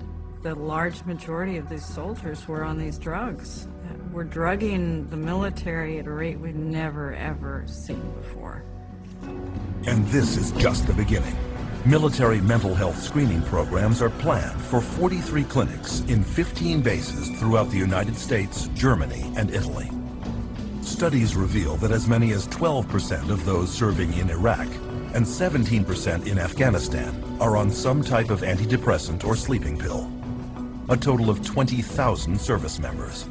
the large majority of these soldiers were on these drugs. We're drugging the military at a rate we've never, ever seen before. And this is just the beginning. Military mental health screening programs are planned for 43 clinics in 15 bases throughout the United States, Germany, and Italy. Studies reveal that as many as 12% of those serving in Iraq and 17% in Afghanistan are on some type of antidepressant or sleeping pill. A total of 20,000 service members.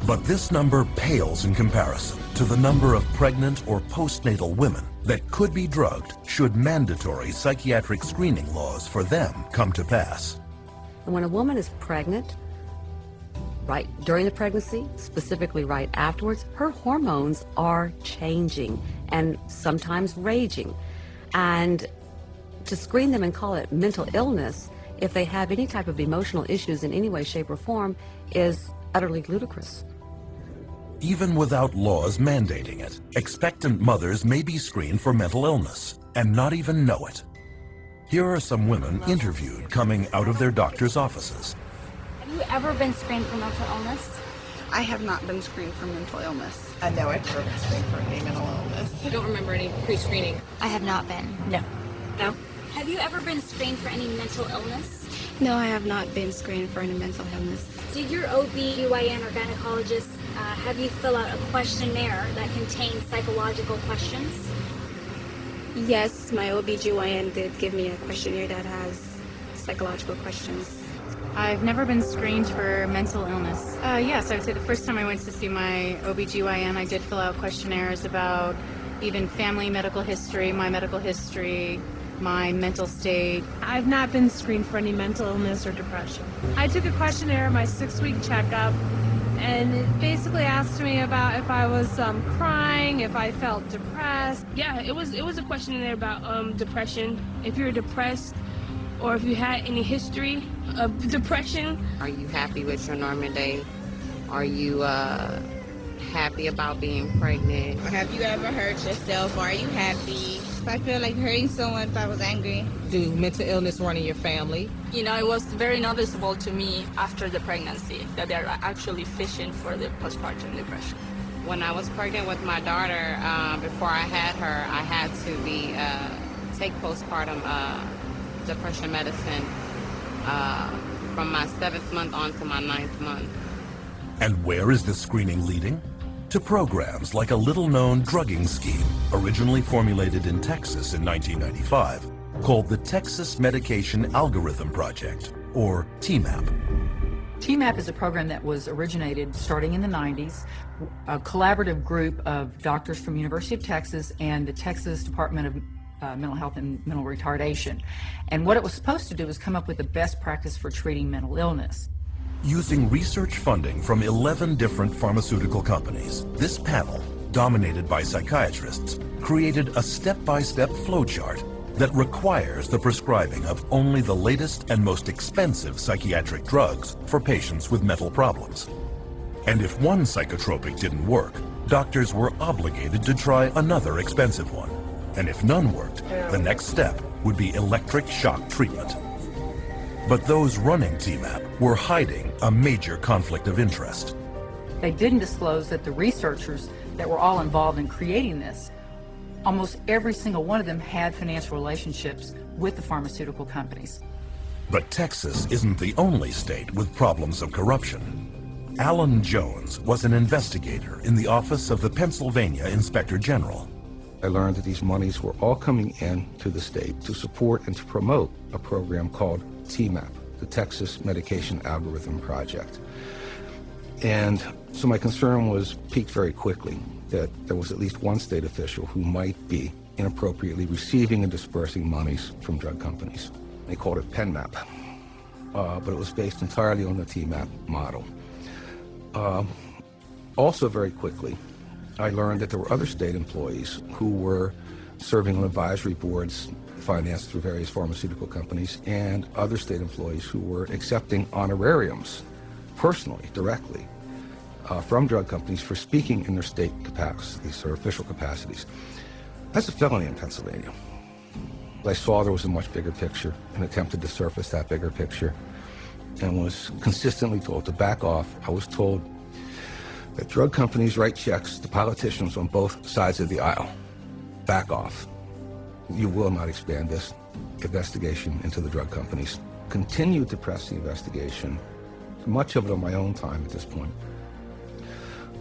But this number pales in comparison to the number of pregnant or postnatal women that could be drugged should mandatory psychiatric screening laws for them come to pass. When a woman is pregnant, right during the pregnancy, specifically right afterwards, her hormones are changing and sometimes raging. And to screen them and call it mental illness, if they have any type of emotional issues in any way, shape, or form, is utterly ludicrous. Even without laws mandating it, expectant mothers may be screened for mental illness and not even know it. Here are some women interviewed coming out of their doctor's offices. Have you ever been screened for mental illness? I have not been screened for mental illness. No, I've never been screened for any mental illness. I don't remember any pre-screening. I have not been. No. No? Have you ever been screened for any mental illness? No, I have not been screened for any mental illness. Did your OB/GYN or gynecologist have you fill out a questionnaire that contains psychological questions? Yes, my OB/GYN did give me a questionnaire that has psychological questions. I've never been screened for mental illness. Yes, I would say the first time I went to see my OB/GYN, I did fill out questionnaires about even family medical history, my mental state. I've not been screened for any mental illness or depression. I took a questionnaire at my 6-week checkup, and it basically asked me about if I was crying, if I felt depressed. Yeah, it was a questionnaire about depression. If you're depressed, or if you had any history of depression. Are you happy with your normal day? Are you happy about being pregnant? Have you ever hurt yourself? Are you happy? If I feel like hurting someone, if I was angry. Do mental illness run in your family? You know, it was very noticeable to me after the pregnancy that they're actually fishing for the postpartum depression. When I was pregnant with my daughter, before I had her, I had to take postpartum depression medicine from my 7th month on to my 9th month. And where is this screening leading? To programs like a little-known drugging scheme originally formulated in Texas in 1995 called the Texas Medication Algorithm Project, or TMAP. TMAP is a program that was originated starting in the 90s, a collaborative group of doctors from University of Texas and the Texas Department of Mental Health and Mental Retardation. And what it was supposed to do was come up with the best practice for treating mental illness. Using research funding from 11 different pharmaceutical companies, this panel, dominated by psychiatrists, created a step-by-step flowchart that requires the prescribing of only the latest and most expensive psychiatric drugs for patients with mental problems. And if one psychotropic didn't work, doctors were obligated to try another expensive one. And if none worked, the next step would be electric shock treatment. But those running TMAP were hiding a major conflict of interest. They didn't disclose that the researchers that were all involved in creating this, almost every single one of them had financial relationships with the pharmaceutical companies. But Texas isn't the only state with problems of corruption. Alan Jones was an investigator in the office of the Pennsylvania Inspector General. I learned that these monies were all coming in to the state to support and to promote a program called TMAP, the Texas Medication Algorithm Project. And so my concern was piqued very quickly that there was at least one state official who might be inappropriately receiving and dispersing monies from drug companies. They called it PenMap, but it was based entirely on the TMAP model. Also very quickly, I learned that there were other state employees who were serving on advisory boards financed through various pharmaceutical companies, and other state employees who were accepting honorariums personally, directly, from drug companies for speaking in their state capacities or official capacities. That's a felony in Pennsylvania. I saw there was a much bigger picture and attempted to surface that bigger picture and was consistently told to back off. I was told that drug companies write checks to politicians on both sides of the aisle. Back off. You will not expand this investigation into the drug companies. Continued to press the investigation, much of it on my own time at this point.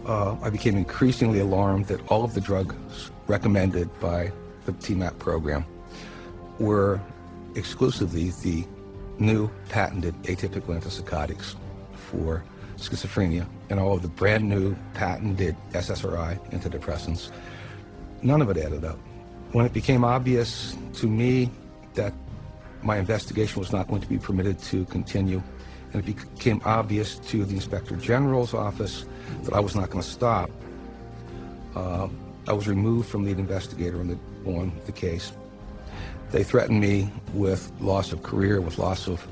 I became increasingly alarmed that all of the drugs recommended by the TMAP program were exclusively the new patented atypical antipsychotics for schizophrenia and all of the brand new patented SSRI antidepressants. None of it added up. When it became obvious to me that my investigation was not going to be permitted to continue, and it became obvious to the Inspector General's office that I was not going to stop, I was removed from lead investigator on the case. They threatened me with loss of career, with loss of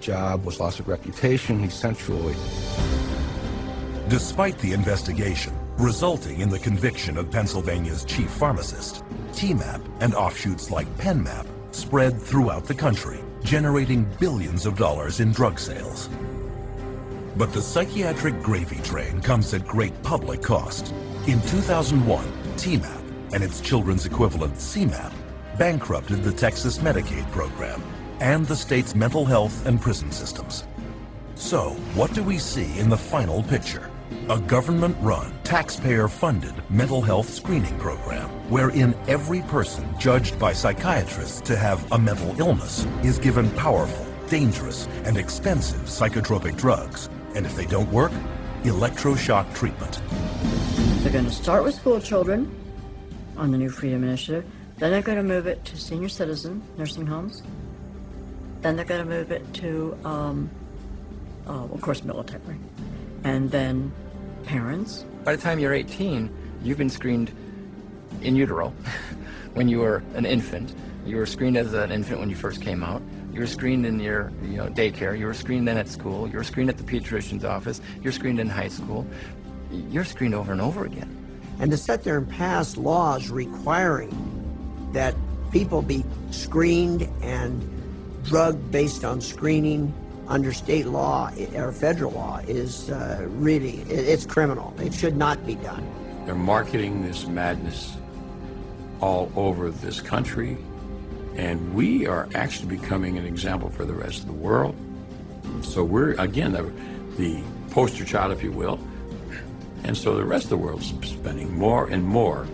job, with loss of reputation, essentially. Despite the investigation resulting in the conviction of Pennsylvania's chief pharmacist, TMAP and offshoots like PenMap spread throughout the country, generating billions of dollars in drug sales. But the psychiatric gravy train comes at great public cost. In 2001, TMAP and its children's equivalent CMAP bankrupted the Texas Medicaid program and the state's mental health and prison systems. So, what do we see in the final picture? A government-run, taxpayer-funded mental health screening program wherein every person judged by psychiatrists to have a mental illness is given powerful, dangerous, and expensive psychotropic drugs. And if they don't work, electroshock treatment. They're going to start with school children on the New Freedom Initiative. Then they're going to move it to senior citizen nursing homes. Then they're going to move it to, of course, military. And then parents. By the time you're 18, you've been screened in utero when you were an infant. You were screened as an infant when you first came out. You were screened in your daycare. You were screened then at school. You were screened at the pediatrician's office. You're screened in high school. You're screened over and over again. And to sit there and pass laws requiring that people be screened and drugged based on screening under state law or federal law is really, it's criminal. It should not be done. They're marketing this madness all over this country, and we are actually becoming an example for the rest of the world. So we're, again, the poster child, if you will, and so the rest of the world's spending more and more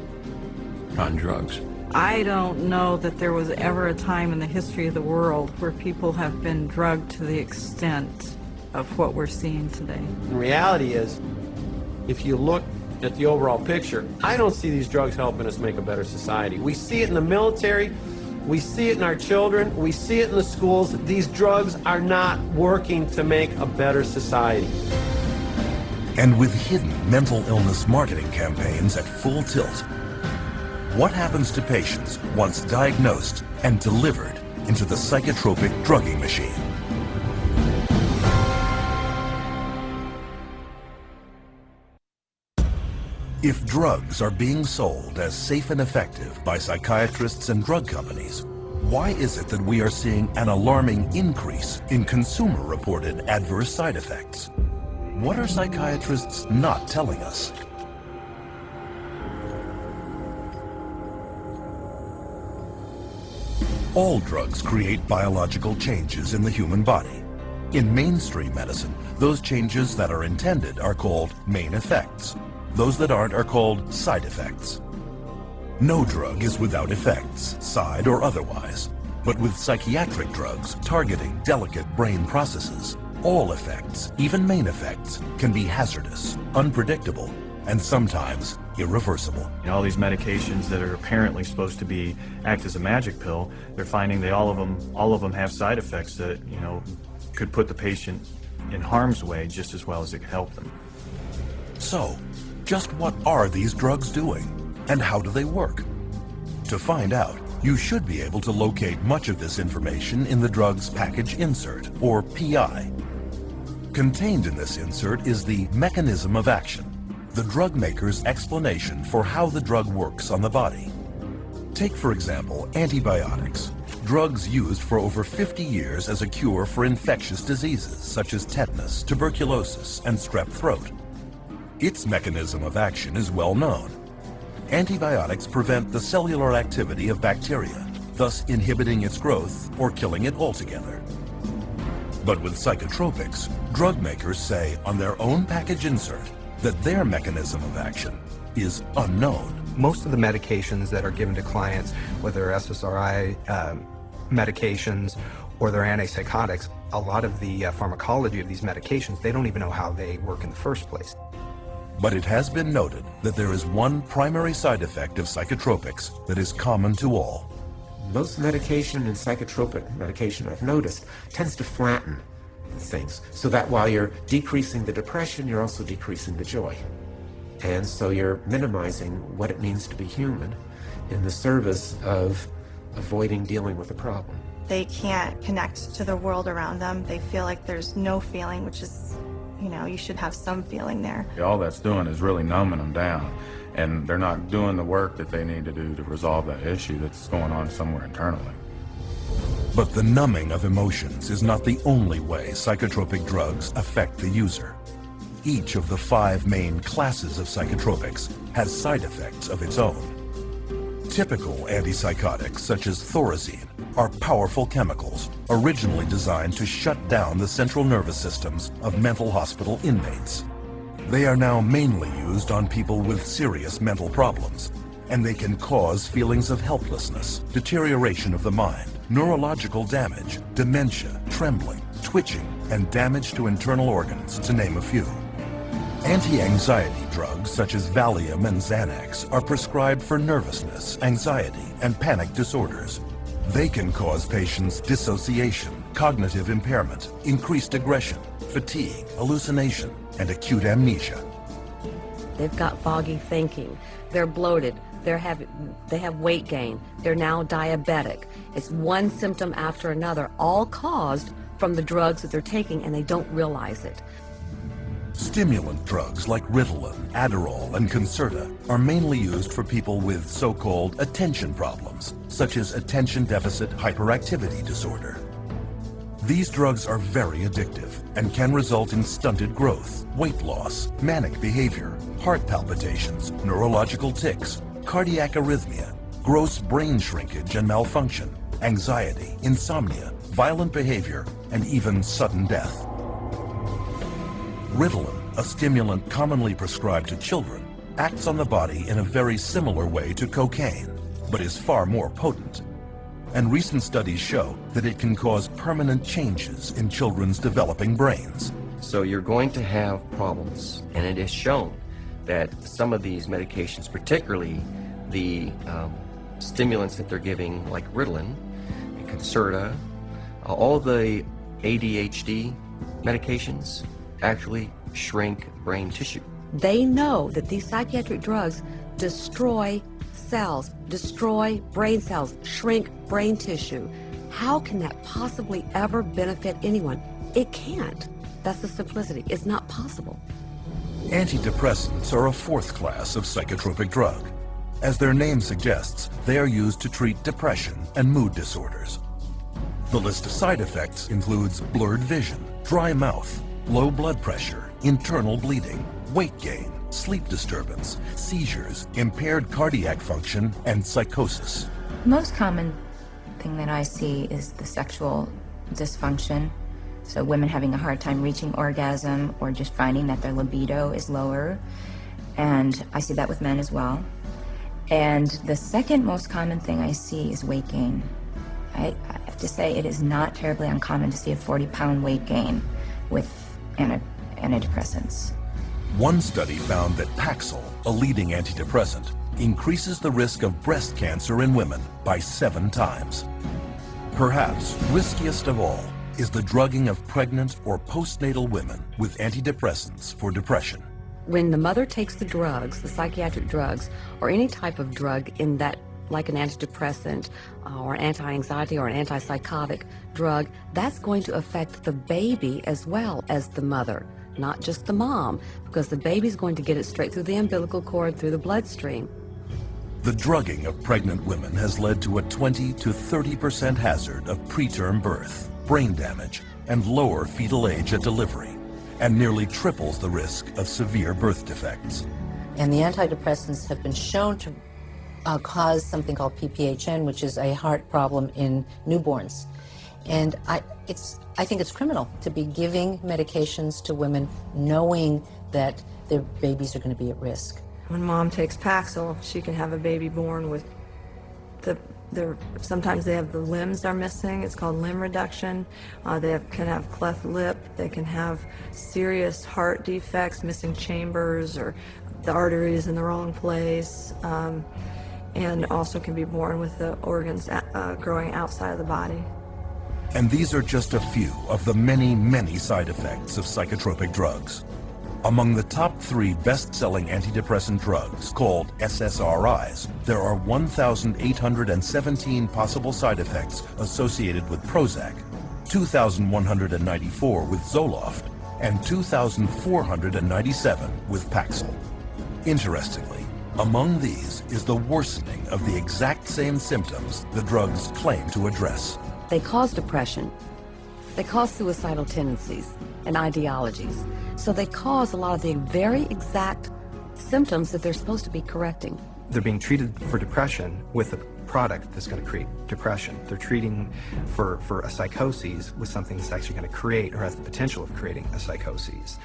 on drugs. I don't know that there was ever a time in the history of the world where people have been drugged to the extent of what we're seeing today. The reality is, if you look at the overall picture, I don't see these drugs helping us make a better society. We see it in the military, we see it in our children, we see it in the schools. These drugs are not working to make a better society. And with hidden mental illness marketing campaigns at full tilt, what happens to patients once diagnosed and delivered into the psychotropic drugging machine? If drugs are being sold as safe and effective by psychiatrists and drug companies, why is it that we are seeing an alarming increase in consumer-reported adverse side effects? What are psychiatrists not telling us? All drugs create biological changes in the human body. In mainstream medicine, those changes that are intended are called main effects. Those that aren't are called side effects. No drug is without effects, side or otherwise. But with psychiatric drugs targeting delicate brain processes, all effects, even main effects, can be hazardous, unpredictable, and sometimes irreversible. All these medications that are apparently supposed to act as a magic pill, they're finding all of them have side effects that, could put the patient in harm's way just as well as it could help them. So, just what are these drugs doing, and how do they work? To find out, you should be able to locate much of this information in the drug's package insert, or PI. Contained in this insert is the mechanism of action, the drug maker's explanation for how the drug works on the body. Take, for example, antibiotics, drugs used for over 50 years as a cure for infectious diseases such as tetanus, tuberculosis, and strep throat. Its mechanism of action is well known. Antibiotics prevent the cellular activity of bacteria, thus inhibiting its growth or killing it altogether. But with psychotropics, drug makers say on their own package insert that their mechanism of action is unknown. Most of the medications that are given to clients, whether they're SSRI medications or they're antipsychotics, a lot of the pharmacology of these medications, they don't even know how they work in the first place. But it has been noted that there is one primary side effect of psychotropics that is common to all. Most medication and psychotropic medication, I've noticed, tends to flatten things, so that while you're decreasing the depression, you're also decreasing the joy. And so you're minimizing what it means to be human in the service of avoiding dealing with a problem. They can't connect to the world around them. They feel like there's no feeling, which is, you know, you should have some feeling there. All that's doing is really numbing them down, and they're not doing the work that they need to do to resolve that issue that's going on somewhere internally. But the numbing of emotions is not the only way psychotropic drugs affect the user. Each of the 5 main classes of psychotropics has side effects of its own. Typical antipsychotics, such as thorazine, are powerful chemicals originally designed to shut down the central nervous systems of mental hospital inmates. They are now mainly used on people with serious mental problems, and they can cause feelings of helplessness, deterioration of the mind, neurological damage, dementia, trembling, twitching, and damage to internal organs, to name a few. Anti-anxiety drugs such as Valium and Xanax are prescribed for nervousness, anxiety, and panic disorders. They can cause patients dissociation, cognitive impairment, increased aggression, fatigue, hallucination, and acute amnesia. They've got foggy thinking, they're bloated, they have weight gain, they're now diabetic. It's one symptom after another, all caused from the drugs that they're taking, and they don't realize it. Stimulant drugs like Ritalin, Adderall, and Concerta are mainly used for people with so-called attention problems, such as attention deficit hyperactivity disorder. These drugs are very addictive and can result in stunted growth, weight loss, manic behavior, heart palpitations, neurological tics, cardiac arrhythmia, gross brain shrinkage and malfunction, anxiety, insomnia, violent behavior, and even sudden death. Ritalin, a stimulant commonly prescribed to children, acts on the body in a very similar way to cocaine, but is far more potent. And recent studies show that it can cause permanent changes in children's developing brains. So you're going to have problems, and it is shown that some of these medications, particularly the stimulants that they're giving like Ritalin, Concerta, all the ADHD medications actually shrink brain tissue. They know that these psychiatric drugs destroy cells, destroy brain cells, shrink brain tissue. How can that possibly ever benefit anyone? It can't. That's the simplicity. It's not possible. Antidepressants are a 4th class of psychotropic drug. As their name suggests, they are used to treat depression and mood disorders. The list of side effects includes blurred vision, dry mouth, low blood pressure, internal bleeding, weight gain, sleep disturbance, seizures, impaired cardiac function, and psychosis. Most common thing that I see is the sexual dysfunction. So women having a hard time reaching orgasm or just finding that their libido is lower. And I see that with men as well. And the second most common thing I see is weight gain. I have to say it is not terribly uncommon to see a 40-pound weight gain with antidepressants. One study found that Paxil, a leading antidepressant, increases the risk of breast cancer in women by 7 times. Perhaps riskiest of all is the drugging of pregnant or postnatal women with antidepressants for depression. When the mother takes the drugs, the psychiatric drugs, or any type of drug in that like an antidepressant or anti-anxiety or an antipsychotic drug, that's going to affect the baby as well as the mother, not just the mom, because the baby's going to get it straight through the umbilical cord, through the bloodstream. The drugging of pregnant women has led to a 20 to 30% hazard of preterm birth, brain damage, and lower fetal age at delivery, and nearly triples the risk of severe birth defects. And the antidepressants have been shown to cause something called PPHN, which is a heart problem in newborns. And I think it's criminal to be giving medications to women knowing that their babies are going to be at risk. When mom takes Paxil, she can have a baby born with sometimes they have the limbs are missing. It's called limb reduction. They can have cleft lip. They can have serious heart defects, missing chambers, or the arteries in the wrong place, and also can be born with the organs growing outside of the body. And these are just a few of the many, many side effects of psychotropic drugs. Among the top 3 best-selling antidepressant drugs, called SSRIs, there are 1,817 possible side effects associated with Prozac, 2,194 with Zoloft, and 2,497 with Paxil. Interestingly, among these is the worsening of the exact same symptoms the drugs claim to address. They cause depression. They cause suicidal tendencies and ideologies. So they cause a lot of the very exact symptoms that they're supposed to be correcting. They're being treated for depression with a product that's going to create depression. They're treating for a psychosis with something that's actually going to create or has the potential of creating a psychosis.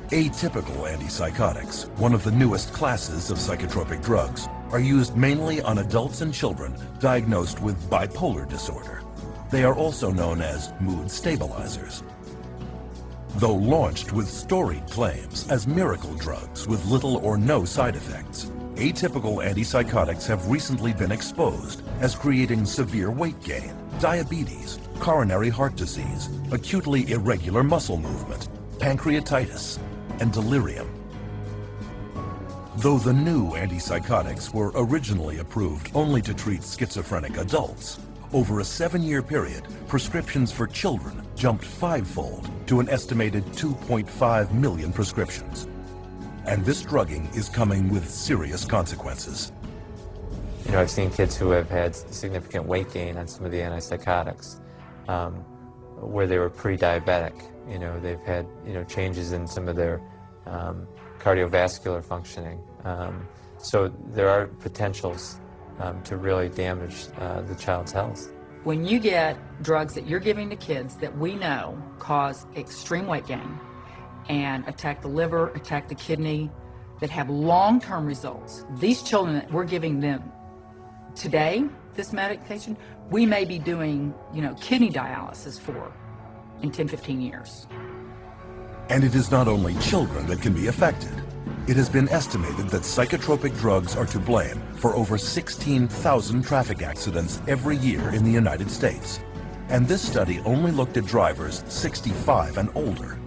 Atypical antipsychotics, one of the newest classes of psychotropic drugs, are used mainly on adults and children diagnosed with bipolar disorder. They are also known as mood stabilizers. Though launched with storied claims as miracle drugs with little or no side effects, atypical antipsychotics have recently been exposed as creating severe weight gain, diabetes, coronary heart disease, acutely irregular muscle movement, pancreatitis, and delirium. Though the new antipsychotics were originally approved only to treat schizophrenic adults, over a 7-year period, prescriptions for children jumped 5-fold to an estimated 2.5 million prescriptions. And this drugging is coming with serious consequences. You know, I've seen kids who have had significant weight gain on some of the antipsychotics, where they were pre-diabetic. You know, they've had, changes in some of their cardiovascular functioning. So there are potentials to really damage the child's health. When you get drugs that you're giving to kids that we know cause extreme weight gain and attack the liver, attack the kidney, that have long-term results, these children that we're giving them today, this medication, we may be doing, kidney dialysis for in 10, 15 years. And it is not only children that can be affected. It has been estimated that psychotropic drugs are to blame for over 16,000 traffic accidents every year in the United States. And this study only looked at drivers 65 and older.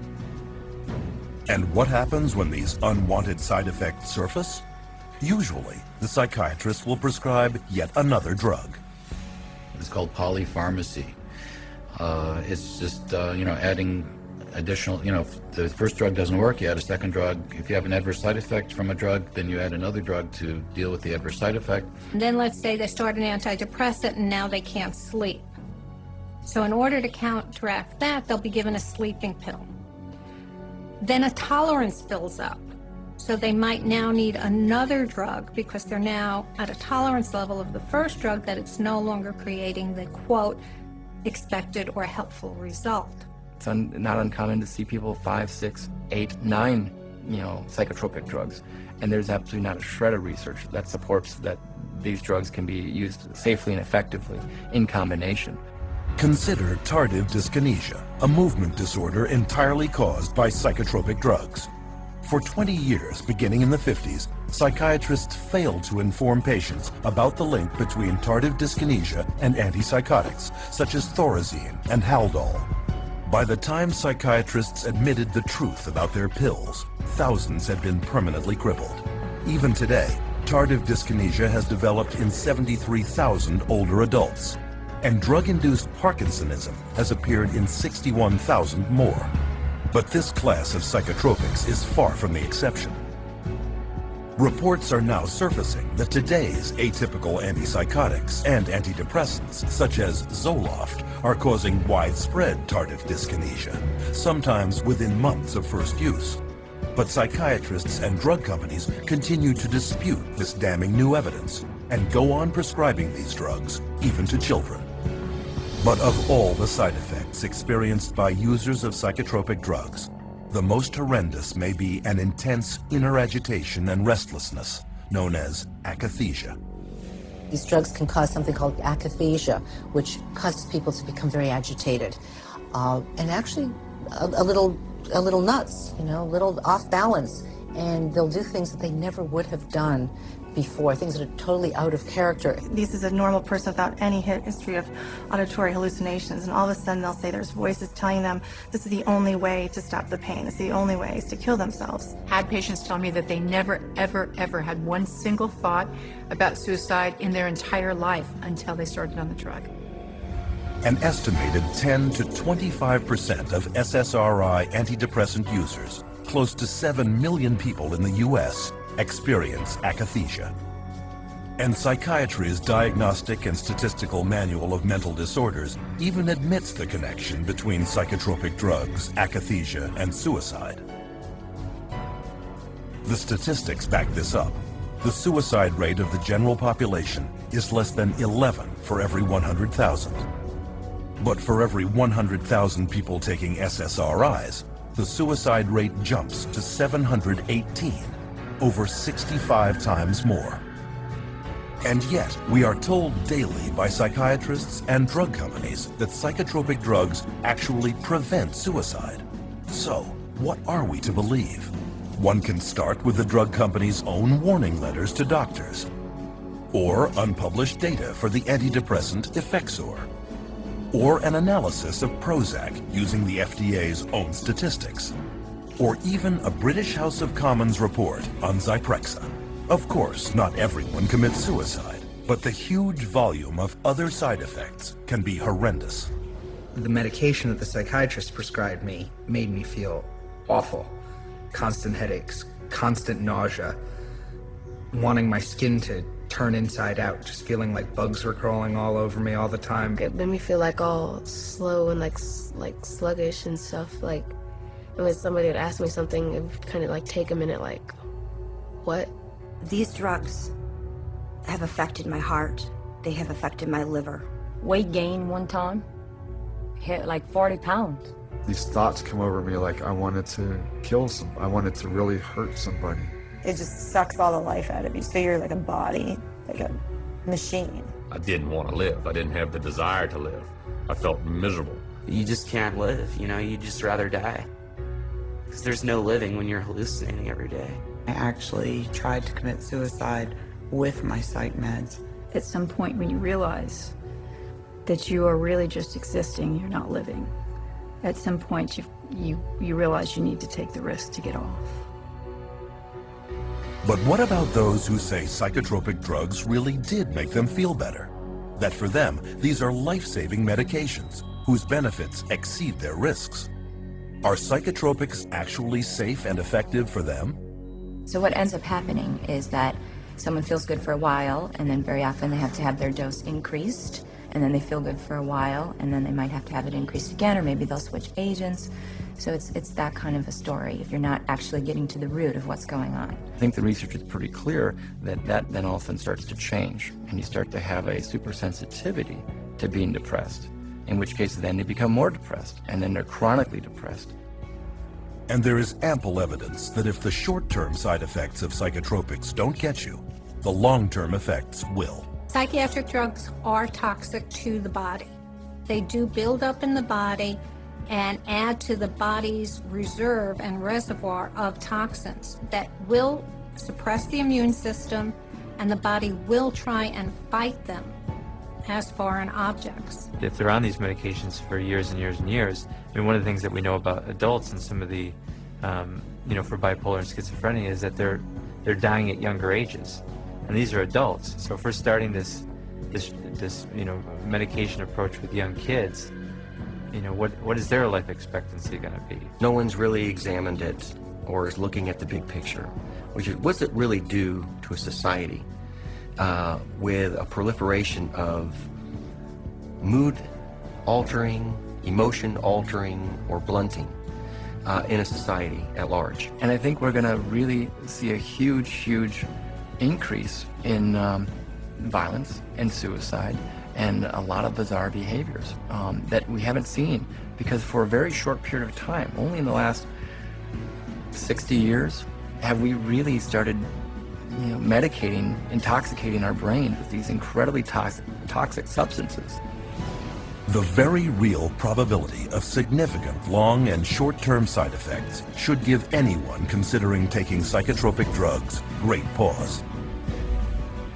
And what happens when these unwanted side effects surface? Usually, the psychiatrist will prescribe yet another drug. It's called polypharmacy. It's just, adding additional, if the first drug doesn't work, you add a second drug. If you have an adverse side effect from a drug, then you add another drug to deal with the adverse side effect. And then let's say they start an antidepressant and now they can't sleep. So in order to counteract that, they'll be given a sleeping pill. Then a tolerance builds up. So they might now need another drug because they're now at a tolerance level of the first drug that it's no longer creating the, quote, expected or helpful result. It's not uncommon to see people 5, 6, 8, 9, psychotropic drugs. And there's absolutely not a shred of research that supports that these drugs can be used safely and effectively in combination. Consider tardive dyskinesia, a movement disorder entirely caused by psychotropic drugs. For 20 years, beginning in the 50s, psychiatrists failed to inform patients about the link between tardive dyskinesia and antipsychotics, such as Thorazine and Haldol. By the time psychiatrists admitted the truth about their pills, thousands had been permanently crippled. Even today, tardive dyskinesia has developed in 73,000 older adults, and drug-induced Parkinsonism has appeared in 61,000 more. But this class of psychotropics is far from the exception. Reports are now surfacing that today's atypical antipsychotics and antidepressants, such as Zoloft, are causing widespread tardive dyskinesia, sometimes within months of first use. But psychiatrists and drug companies continue to dispute this damning new evidence and go on prescribing these drugs, even to children. But of all the side effects experienced by users of psychotropic drugs, the most horrendous may be an intense inner agitation and restlessness known as akathisia. These drugs can cause something called akathisia, which causes people to become very agitated, and actually a little nuts, you know, a little off balance, and they'll do things that they never would have done before, things that are totally out of character. This is a normal person without any history of auditory hallucinations, and all of a sudden they'll say there's voices telling them this is the only way to stop the pain, this is the only way is to kill themselves. Had patients tell me that they never, ever, ever had one single thought about suicide in their entire life until they started on the drug. An estimated 10 to 25% of SSRI antidepressant users, close to 7 million people in the U.S., experience akathisia. And Psychiatry's Diagnostic and Statistical Manual of Mental Disorders even admits the connection between psychotropic drugs, akathisia, and suicide. The statistics back this up. The suicide rate of the general population is less than 11 for every 100,000. But for every 100,000 people taking SSRIs, the suicide rate jumps to 718, over 65 times more. And yet, we are told daily by psychiatrists and drug companies that psychotropic drugs actually prevent suicide. So, what are we to believe? One can start with the drug company's own warning letters to doctors, or unpublished data for the antidepressant Effexor, or an analysis of Prozac using the FDA's own statistics, or even a British House of Commons report on Zyprexa. Of course, not everyone commits suicide, but the huge volume of other side effects can be horrendous. The medication that the psychiatrist prescribed me made me feel awful. Constant headaches, constant nausea, wanting my skin to turn inside out, just feeling like bugs were crawling all over me all the time. It made me feel like all slow and like sluggish and stuff. Like, and when somebody would ask me something, it would kind of like take a minute, like, what? These drugs have affected my heart. They have affected my liver. Weight gain one time, hit like 40 pounds. These thoughts come over me like I wanted to kill I wanted to really hurt somebody. It just sucks all the life out of you. So you're like a body, like a machine. I didn't want to live. I didn't have the desire to live. I felt miserable. You just can't live, you know, you'd just rather die. Because there's no living when you're hallucinating every day. I actually tried to commit suicide with my psych meds. At some point when you realize that you are really just existing, you're not living, at some point you realize you need to take the risk to get off. But what about those who say psychotropic drugs really did make them feel better? That for them, these are life-saving medications whose benefits exceed their risks. Are psychotropics actually safe and effective for them? So what ends up happening is that someone feels good for a while, and then very often they have to have their dose increased, and then they feel good for a while, and then they might have to have it increased again, or maybe they'll switch agents. So it's that kind of a story if you're not actually getting to the root of what's going on. I think the research is pretty clear that then all of a sudden starts to change, and you start to have a supersensitivity to being depressed, in which case then they become more depressed, and then they're chronically depressed. And there is ample evidence that if the short-term side effects of psychotropics don't get you, the long-term effects will. Psychiatric drugs are toxic to the body. They do build up in the body and add to the body's reserve and reservoir of toxins that will suppress the immune system, and the body will try and fight them as foreign objects. If they're on these medications for years and years and years, I mean, one of the things that we know about adults and some of the, for bipolar and schizophrenia is that they're dying at younger ages. And these are adults. So if we're starting this medication approach with young kids, what is their life expectancy going to be? No one's really examined it or is looking at the big picture, which is what's it really do to a society with a proliferation of mood-altering, emotion-altering, or blunting in a society at large. And I think we're going to really see a huge increase in violence and suicide and a lot of bizarre behaviors that we haven't seen, because for a very short period of time, only in the last 60 years, have we really started medicating, intoxicating our brain with these incredibly toxic substances. The very real probability of significant long and short-term side effects should give anyone considering taking psychotropic drugs great pause.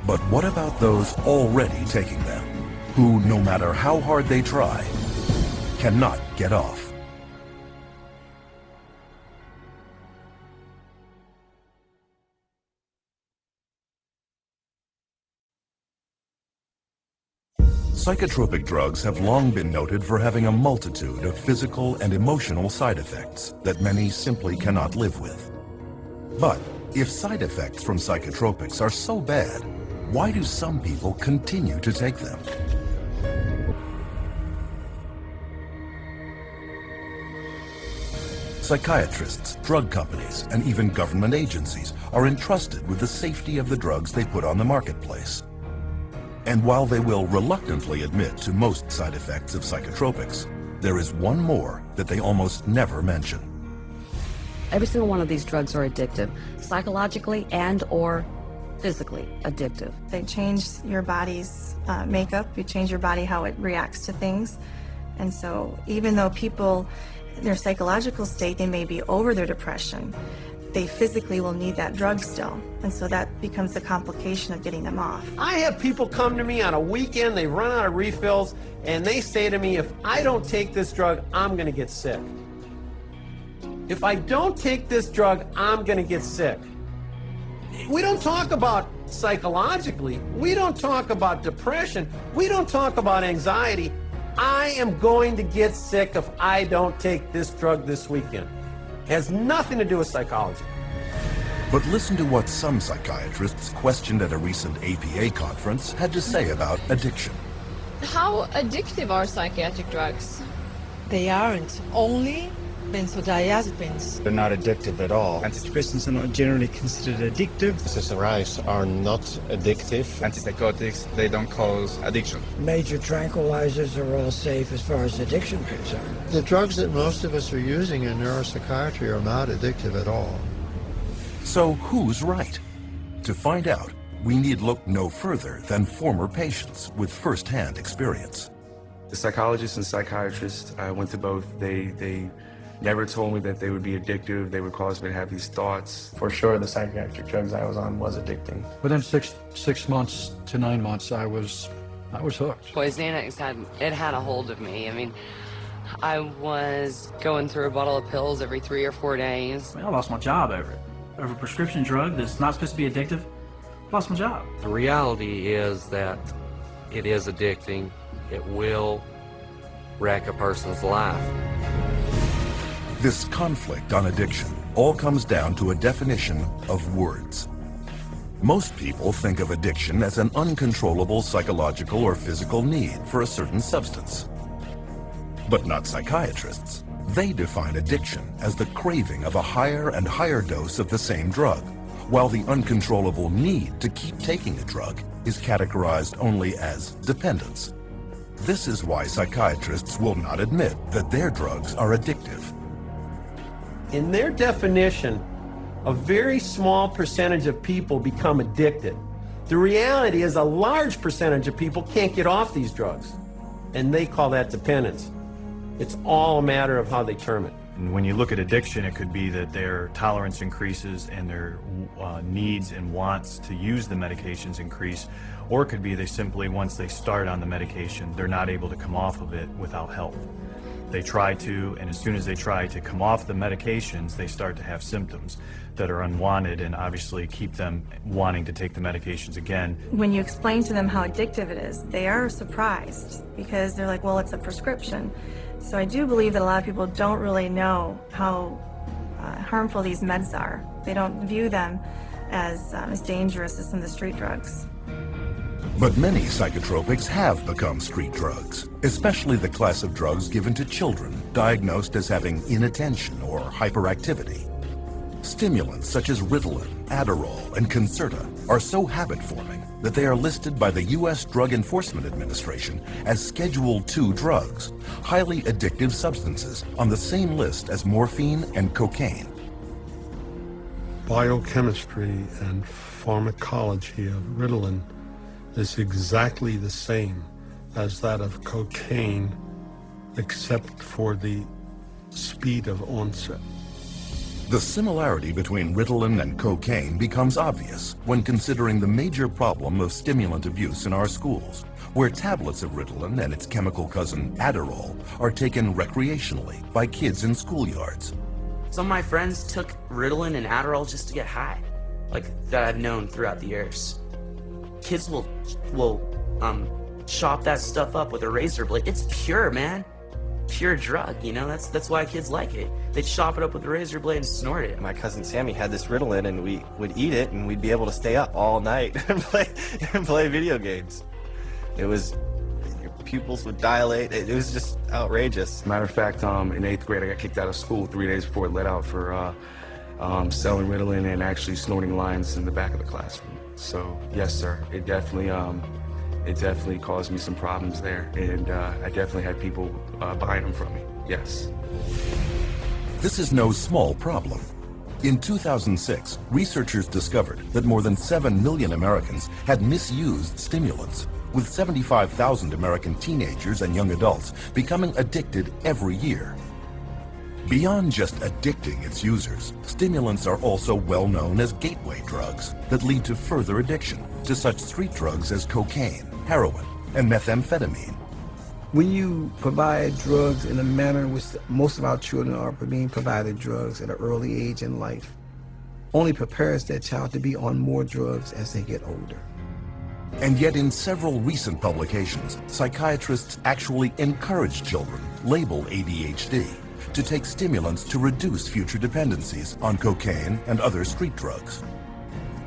But what about those already taking them, who, no matter how hard they try, cannot get off? Psychotropic drugs have long been noted for having a multitude of physical and emotional side effects that many simply cannot live with. But if side effects from psychotropics are so bad, why do some people continue to take them? Psychiatrists, drug companies, and even government agencies are entrusted with the safety of the drugs they put on the marketplace. And while they will reluctantly admit to most side effects of psychotropics, there is one more that they almost never mention. Every single one of these drugs are addictive, psychologically and or physically addictive. They change your body's makeup, you change your body how it reacts to things. And so even though people, in their psychological state, they may be over their depression, they physically will need that drug still. And so that becomes the complication of getting them off. I have people come to me on a weekend, they run out of refills, and they say to me, if I don't take this drug, I'm gonna get sick. If I don't take this drug, I'm gonna get sick. We don't talk about psychologically, we don't talk about depression, we don't talk about anxiety. I am going to get sick if I don't take this drug this weekend. It has nothing to do with psychology. But listen to what some psychiatrists questioned at a recent APA conference had to say about addiction. How addictive are psychiatric drugs? They aren't. Only benzodiazepines. They're not addictive at all. Antidepressants are not generally considered addictive. SSRIs are not addictive. Antipsychotics, they don't cause addiction. Major tranquilizers are all safe as far as addiction is concerned. The drugs that most of us are using in neuropsychiatry are not addictive at all. So who's right? To find out, we need look no further than former patients with first-hand experience. The psychologists and psychiatrists, I went to both. They never told me that they would be addictive. They would cause me to have these thoughts. For sure, the psychiatric drugs I was on was addicting. Within six months to 9 months, I was hooked. Boy, Xanax had a hold of me. I mean, I was going through a bottle of pills every 3 or 4 days. I lost my job over it. Over a prescription drug that's not supposed to be addictive. Lost my job. The reality is that it is addicting. It will wreck a person's life. This conflict on addiction all comes down to a definition of words. Most people think of addiction as an uncontrollable psychological or physical need for a certain substance. But not psychiatrists. They define addiction as the craving of a higher and higher dose of the same drug, while the uncontrollable need to keep taking a drug is categorized only as dependence. This is why psychiatrists will not admit that their drugs are addictive. In their definition, a very small percentage of people become addicted. The reality is a large percentage of people can't get off these drugs, and they call that dependence. It's all a matter of how they term it. And when you look at addiction, it could be that their tolerance increases and their needs and wants to use the medications increase, or it could be they simply, once they start on the medication, they're not able to come off of it without help. They try to, and as soon as they try to come off the medications, they start to have symptoms that are unwanted and obviously keep them wanting to take the medications again. When you explain to them how addictive it is, they are surprised because they're like, well, it's a prescription. So I do believe that a lot of people don't really know how harmful these meds are. They don't view them as dangerous as some of the street drugs. But many psychotropics have become street drugs, especially the class of drugs given to children diagnosed as having inattention or hyperactivity. Stimulants such as Ritalin, Adderall, and Concerta are so habit-forming that they are listed by the U.S. Drug Enforcement Administration as Schedule II drugs, highly addictive substances on the same list as morphine and cocaine. Biochemistry and pharmacology of Ritalin is exactly the same as that of cocaine, except for the speed of onset. The similarity between Ritalin and cocaine becomes obvious when considering the major problem of stimulant abuse in our schools, where tablets of Ritalin and its chemical cousin Adderall are taken recreationally by kids in schoolyards. Some of my friends took Ritalin and Adderall just to get high, like that I've known throughout the years. Kids will chop that stuff up with a razor blade. It's pure, man. Pure drug, you know? That's why kids like it. They'd chop it up with a razor blade and snort it. My cousin Sammy had this Ritalin, and we would eat it, and we'd be able to stay up all night and play video games. It was, your pupils would dilate. It was just outrageous. Matter of fact, in 8th grade, I got kicked out of school 3 days before it let out for selling Ritalin and actually snorting lines in the back of the classroom. So yes, sir, it definitely caused me some problems there, and I definitely had people buying them from me. Yes. This is no small problem. In 2006, researchers discovered that more than 7 million Americans had misused stimulants, with 75,000 American teenagers and young adults becoming addicted every year. Beyond just addicting its users, stimulants are also well known as gateway drugs that lead to further addiction to such street drugs as cocaine, heroin, and methamphetamine. When you provide drugs in a manner in which most of our children are being provided drugs at an early age in life, only prepares that child to be on more drugs as they get older. And yet in several recent publications, psychiatrists actually encourage children labeled ADHD to take stimulants to reduce future dependencies on cocaine and other street drugs.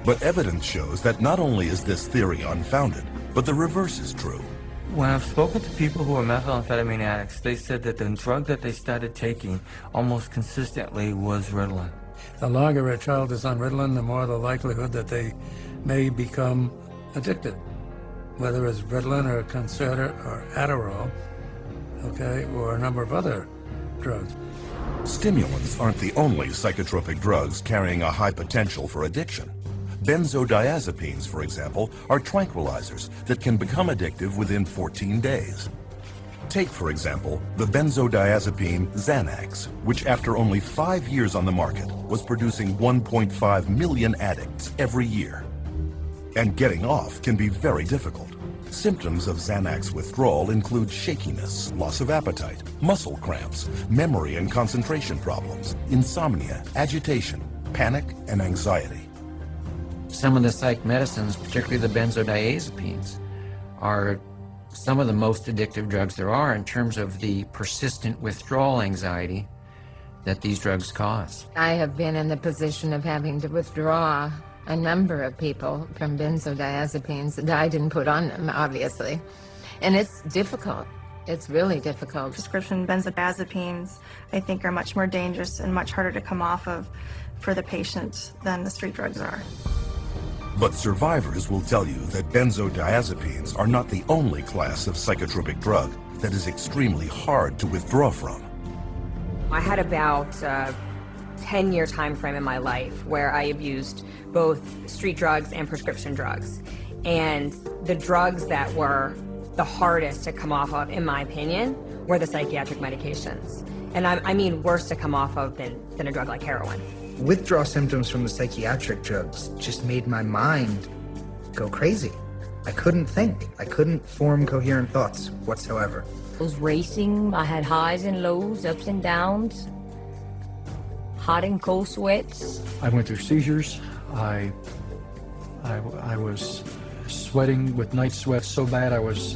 But evidence shows that not only is this theory unfounded, but the reverse is true. When I've spoken to people who are methamphetamine addicts, they said that the drug that they started taking almost consistently was Ritalin. The longer a child is on Ritalin, the more the likelihood that they may become addicted, whether it's Ritalin or Concerta or Adderall, okay, or a number of other drugs. Stimulants aren't the only psychotropic drugs carrying a high potential for addiction. Benzodiazepines, for example, are tranquilizers that can become addictive within 14 days. Take, for example, the benzodiazepine Xanax, which after only 5 years on the market was producing 1.5 million addicts every year. And getting off can be very difficult. Symptoms of Xanax withdrawal include shakiness, loss of appetite, muscle cramps, memory and concentration problems, insomnia, agitation, panic, and anxiety. Some of the psych medicines, particularly the benzodiazepines, are some of the most addictive drugs there are in terms of the persistent withdrawal anxiety that these drugs cause. I have been in the position of having to withdraw a number of people from benzodiazepines that I didn't put on them, obviously. And it's difficult. It's really difficult. Prescription benzodiazepines, I think, are much more dangerous and much harder to come off of for the patient than the street drugs are. But survivors will tell you that benzodiazepines are not the only class of psychotropic drug that is extremely hard to withdraw from. I had about a 10-year time frame in my life where I abused both street drugs and prescription drugs. And the drugs that were the hardest to come off of, in my opinion, were the psychiatric medications. And I mean worse to come off of than a drug like heroin. Withdrawal symptoms from the psychiatric drugs just made my mind go crazy. I couldn't think. I couldn't form coherent thoughts whatsoever. I was racing. I had highs and lows, ups and downs, hot and cold sweats. I went through seizures. I was sweating with night sweats so bad I was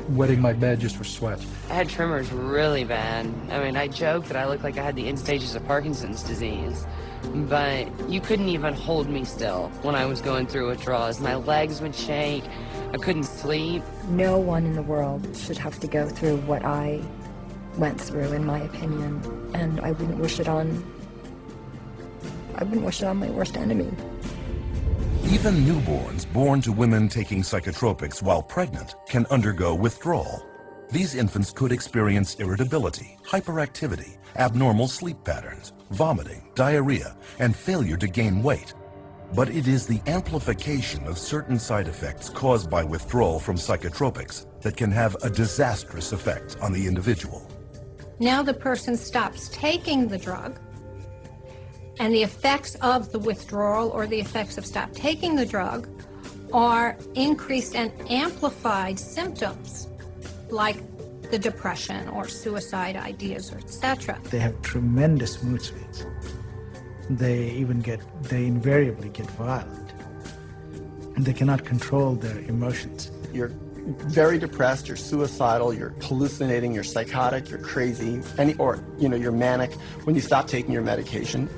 wetting my bed just for sweat. I had tremors really bad. I mean, I joked that I looked like I had the end stages of Parkinson's disease. But you couldn't even hold me still when I was going through withdrawals. My legs would shake. I couldn't sleep. No one in the world should have to go through what I went through, in my opinion. And I wouldn't wish it on my worst enemy. Even newborns born to women taking psychotropics while pregnant can undergo withdrawal. These infants could experience irritability, hyperactivity, abnormal sleep patterns, vomiting, diarrhea, and failure to gain weight. But it is the amplification of certain side effects caused by withdrawal from psychotropics that can have a disastrous effect on the individual. Now the person stops taking the drug, and the effects of the withdrawal or the effects of stop taking the drug are increased and amplified symptoms like the depression or suicide ideas, or etc. They have tremendous mood swings. They invariably get violent. And they cannot control their emotions. You're very depressed, you're suicidal, you're hallucinating, you're psychotic, you're crazy, you're manic when you stop taking your medication.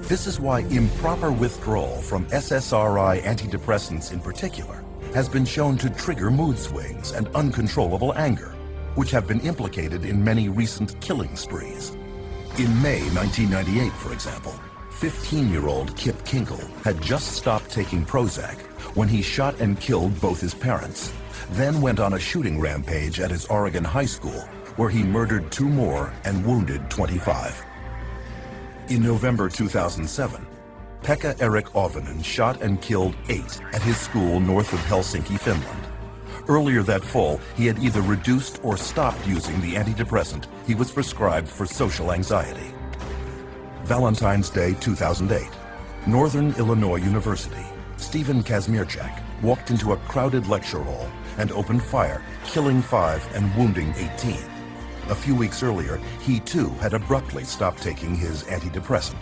This is why improper withdrawal from SSRI antidepressants in particular has been shown to trigger mood swings and uncontrollable anger, which have been implicated in many recent killing sprees. In May 1998, for example, 15-year-old Kip Kinkle had just stopped taking Prozac when he shot and killed both his parents, then went on a shooting rampage at his Oregon high school, where he murdered 2 more and wounded 25. In November 2007, Pekka Erik Ovinen shot and killed 8 at his school north of Helsinki, Finland. Earlier that fall, he had either reduced or stopped using the antidepressant he was prescribed for social anxiety. Valentine's Day 2008, Northern Illinois University, Stephen Kazmierczak walked into a crowded lecture hall and opened fire, killing 5 and wounding 18. A few weeks earlier, he too had abruptly stopped taking his antidepressant.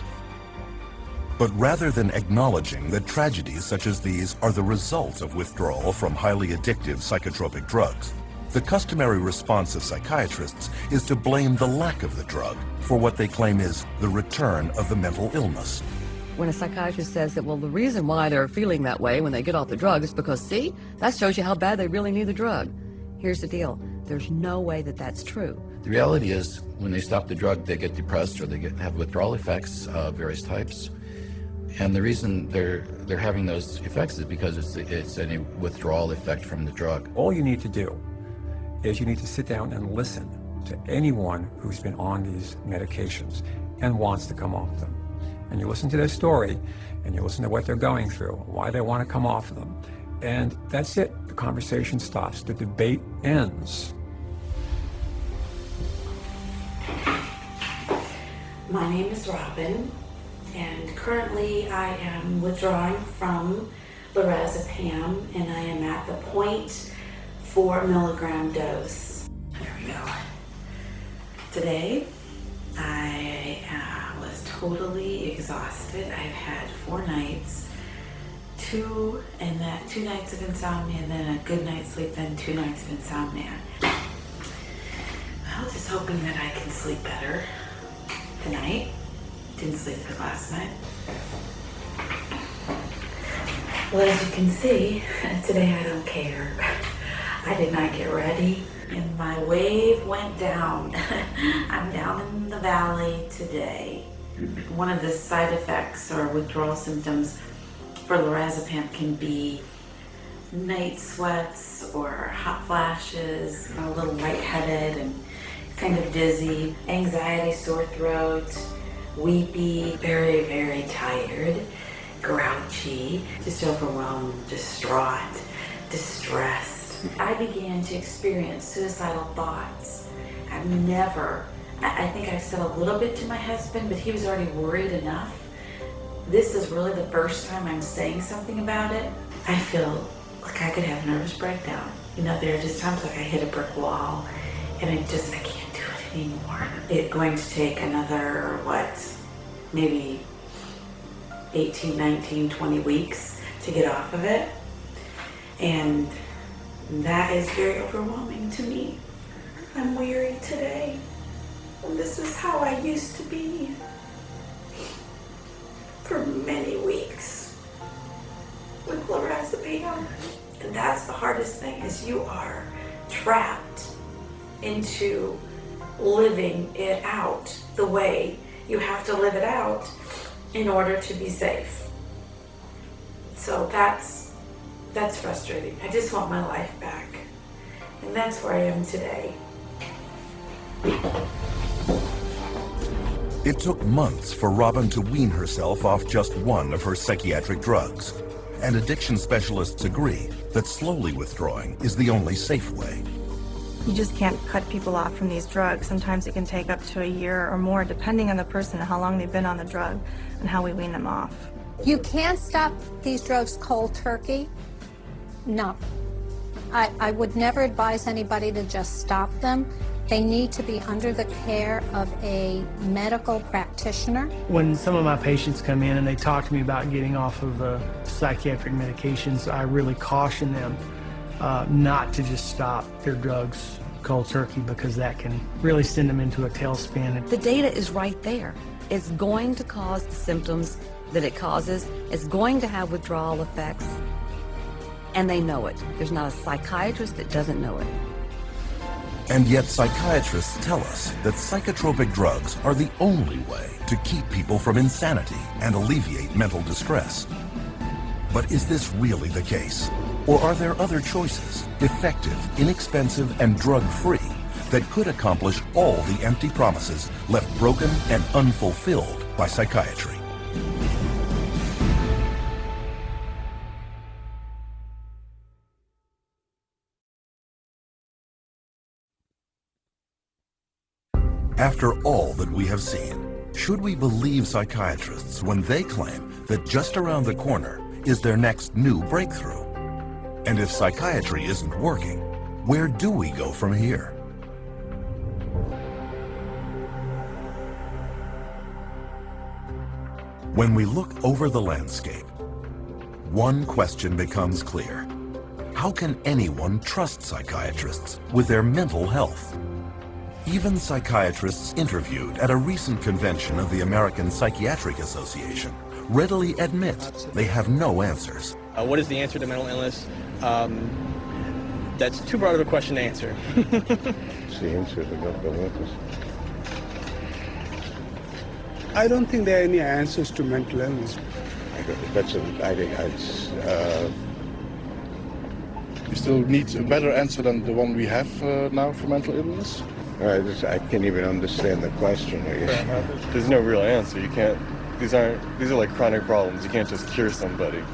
But rather than acknowledging that tragedies such as these are the result of withdrawal from highly addictive psychotropic drugs, the customary response of psychiatrists is to blame the lack of the drug for what they claim is the return of the mental illness. When a psychiatrist says that, well, the reason why they're feeling that way when they get off the drug is because, see, that shows you how bad they really need the drug. Here's the deal. There's no way that that's true. The reality is, when they stop the drug, they get depressed or they have withdrawal effects of various types. And the reason they're having those effects is because it's a withdrawal effect from the drug. All you need to do is you need to sit down and listen to anyone who's been on these medications and wants to come off them. And you listen to their story, and you listen to what they're going through, why they want to come off them. And that's it. The conversation stops. The debate ends. My name is Robin, and currently I am withdrawing from lorazepam, and I am at the 0.4 milligram dose. There we go. Today, I was totally exhausted. I've had 4 nights, 2 nights of insomnia, and then a good night's sleep, then 2 nights of insomnia. Well, just hoping that I can sleep better tonight. Didn't sleep good last night. Well, as you can see, today I don't care. I did not get ready, and my wave went down. I'm down in the valley today. One of the side effects or withdrawal symptoms for lorazepam can be night sweats or hot flashes, a little lightheaded and kind of dizzy, anxiety, sore throat, weepy, very, very tired, grouchy, just overwhelmed, distraught, distressed. I began to experience suicidal thoughts. I think I've said a little bit to my husband, but he was already worried enough. This is really the first time I'm saying something about it. I feel like I could have a nervous breakdown. You know, there are just times like I hit a brick wall and I can't do it anymore. It's going to take another, maybe 18, 19, 20 weeks to get off of it. And that is very overwhelming to me. I'm weary today. And this is how I used to be for many weeks with lorazepam. And that's the hardest thing, is you are trapped into living it out the way you have to live it out in order to be safe. So that's frustrating. I just want my life back. And that's where I am today. It took months for Robin to wean herself off just one of her psychiatric drugs. And addiction specialists agree that slowly withdrawing is the only safe way. You just can't cut people off from these drugs. Sometimes it can take up to a year or more, depending on the person and how long they've been on the drug and how we wean them off. You can't stop these drugs cold turkey. No. I would never advise anybody to just stop them. They need to be under the care of a medical practitioner. When some of my patients come in and they talk to me about getting off of psychiatric medications, I really caution them not to just stop their drugs cold turkey, because that can really send them into a tailspin. The data is right there. It's going to cause the symptoms that it causes. It's going to have withdrawal effects, and they know it. There's not a psychiatrist that doesn't know it. And yet psychiatrists tell us that psychotropic drugs are the only way to keep people from insanity and alleviate mental distress. But is this really the case? Or are there other choices, effective, inexpensive, and drug-free, that could accomplish all the empty promises left broken and unfulfilled by psychiatry? After all that we have seen, should we believe psychiatrists when they claim that just around the corner is their next new breakthrough? And if psychiatry isn't working, where do we go from here? When we look over the landscape, one question becomes clear. How can anyone trust psychiatrists with their mental health? Even psychiatrists interviewed at a recent convention of the American Psychiatric Association readily admit they have no answers. What is the answer to mental illness? That's too broad of a question to answer. The answer is mental illness. I don't think there are any answers to mental illness. I think that's... We still need a better answer than the one we have now for mental illness. I can't even understand the question, I guess. There's no real answer. You can't, these are like chronic problems. You can't just cure somebody.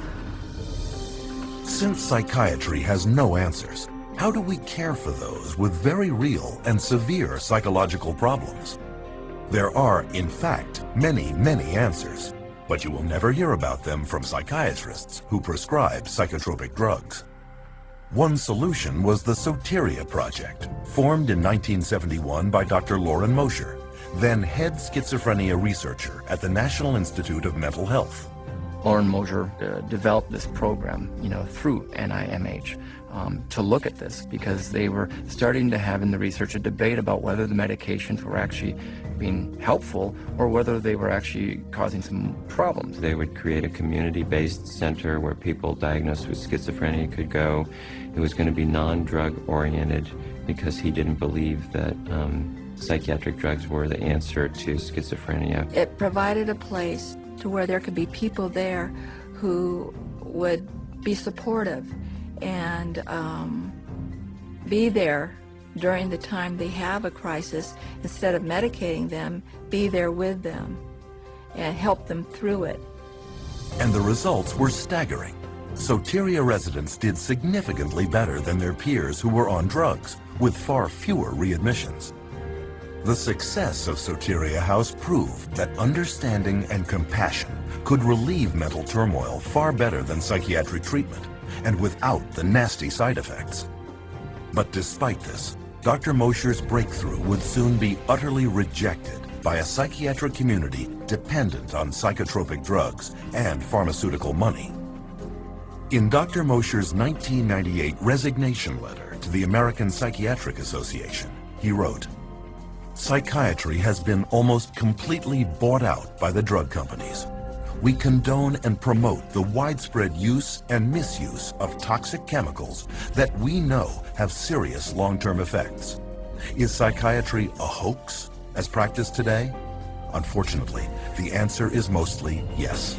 Since psychiatry has no answers, how do we care for those with very real and severe psychological problems? There are, in fact, many, many answers, but you will never hear about them from psychiatrists who prescribe psychotropic drugs. One solution was the Soteria Project, formed in 1971 by Dr. Lauren Mosher, then head schizophrenia researcher at the National Institute of Mental Health. Lauren Mosher developed this program, through NIMH to look at this, because they were starting to have in the research a debate about whether the medications were actually being helpful or whether they were actually causing some problems. They would create a community-based center where people diagnosed with schizophrenia could go. It was going to be non-drug oriented, because he didn't believe that psychiatric drugs were the answer to schizophrenia. It provided a place to where there could be people there who would be supportive and be there during the time they have a crisis. Instead of medicating them, be there with them and help them through it. And the results were staggering. Soteria residents did significantly better than their peers who were on drugs, with far fewer readmissions. The success of Soteria House proved that understanding and compassion could relieve mental turmoil far better than psychiatric treatment, and without the nasty side effects. But despite this, Dr. Mosher's breakthrough would soon be utterly rejected by a psychiatric community dependent on psychotropic drugs and pharmaceutical money. In Dr. Mosher's 1998 resignation letter to the American Psychiatric Association, he wrote, "Psychiatry has been almost completely bought out by the drug companies. We condone and promote the widespread use and misuse of toxic chemicals that we know have serious long-term effects. Is psychiatry a hoax as practiced today? Unfortunately, the answer is mostly yes."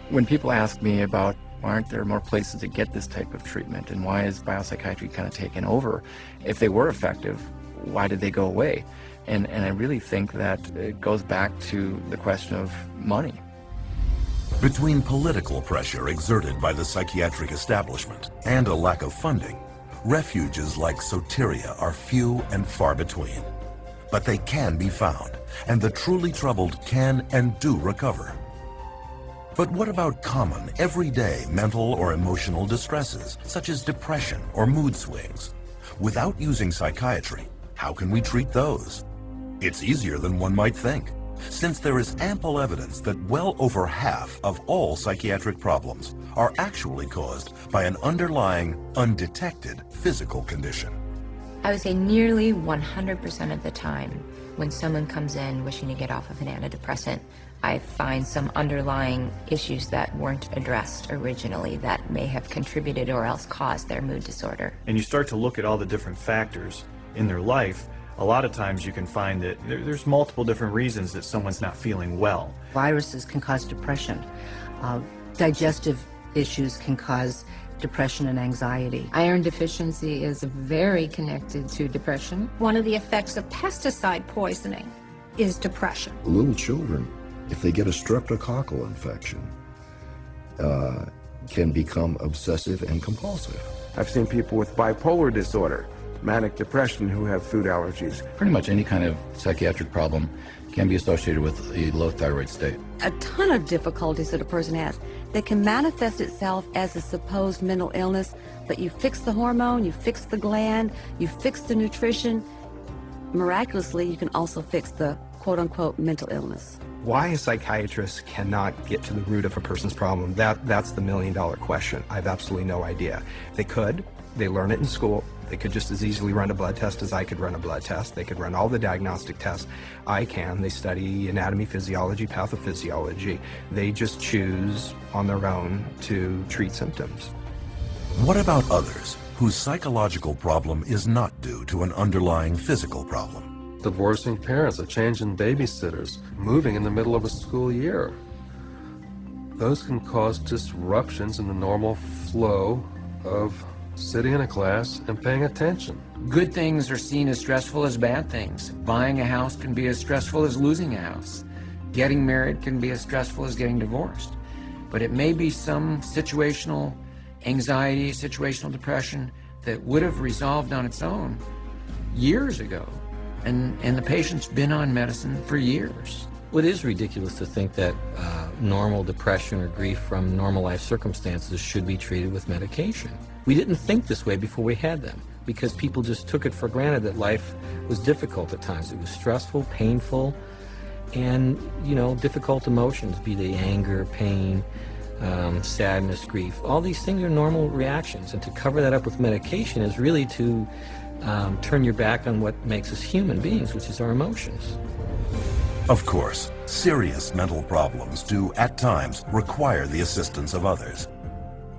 When people ask me about why aren't there more places to get this type of treatment and why is biopsychiatry kind of taken over, if they were effective, why did they go away? And I really think that it goes back to the question of money. Between political pressure exerted by the psychiatric establishment and a lack of funding, refuges like Soteria are few and far between. But they can be found, and the truly troubled can and do recover. But what about common, everyday mental or emotional distresses, such as depression or mood swings? Without using psychiatry, how can we treat those? It's easier than one might think, since there is ample evidence that well over half of all psychiatric problems are actually caused by an underlying, undetected physical condition. I would say nearly 100% of the time when someone comes in wishing to get off of an antidepressant, I find some underlying issues that weren't addressed originally that may have contributed or else caused their mood disorder. And you start to look at all the different factors in their life, a lot of times you can find that there's multiple different reasons that someone's not feeling well. Viruses can cause depression. Digestive issues can cause depression and anxiety. Iron deficiency is very connected to depression. One of the effects of pesticide poisoning is depression. Little children, if they get a streptococcal infection, can become obsessive and compulsive. I've seen people with bipolar disorder, manic depression, who have food allergies. Pretty much any kind of psychiatric problem can be associated with a low thyroid state. A ton of difficulties that a person has that can manifest itself as a supposed mental illness, but you fix the hormone, you fix the gland, you fix the nutrition. Miraculously, you can also fix the quote-unquote mental illness. Why a psychiatrist cannot get to the root of a person's problem, that's the million-dollar question. I have absolutely no idea. They could. They learn it in school. They could just as easily run a blood test as I could run a blood test. They could run all the diagnostic tests I can. They study anatomy, physiology, pathophysiology. They just choose on their own to treat symptoms. What about others whose psychological problem is not due to an underlying physical problem? Divorcing parents, a change in babysitters, moving in the middle of a school year. Those can cause disruptions in the normal flow of sitting in a class and paying attention. Good things are seen as stressful as bad things. Buying a house can be as stressful as losing a house. Getting married can be as stressful as getting divorced. But it may be some situational anxiety, situational depression that would have resolved on its own years ago. And the patient's been on medicine for years. Well, it is ridiculous to think that normal depression or grief from normal life circumstances should be treated with medication. We didn't think this way before we had them, because people just took it for granted that life was difficult at times. It was stressful, painful, and, difficult emotions, be they anger, pain, sadness, grief. All these things are normal reactions, and to cover that up with medication is really to turn your back on what makes us human beings, which is our emotions. Of course, serious mental problems do at times require the assistance of others.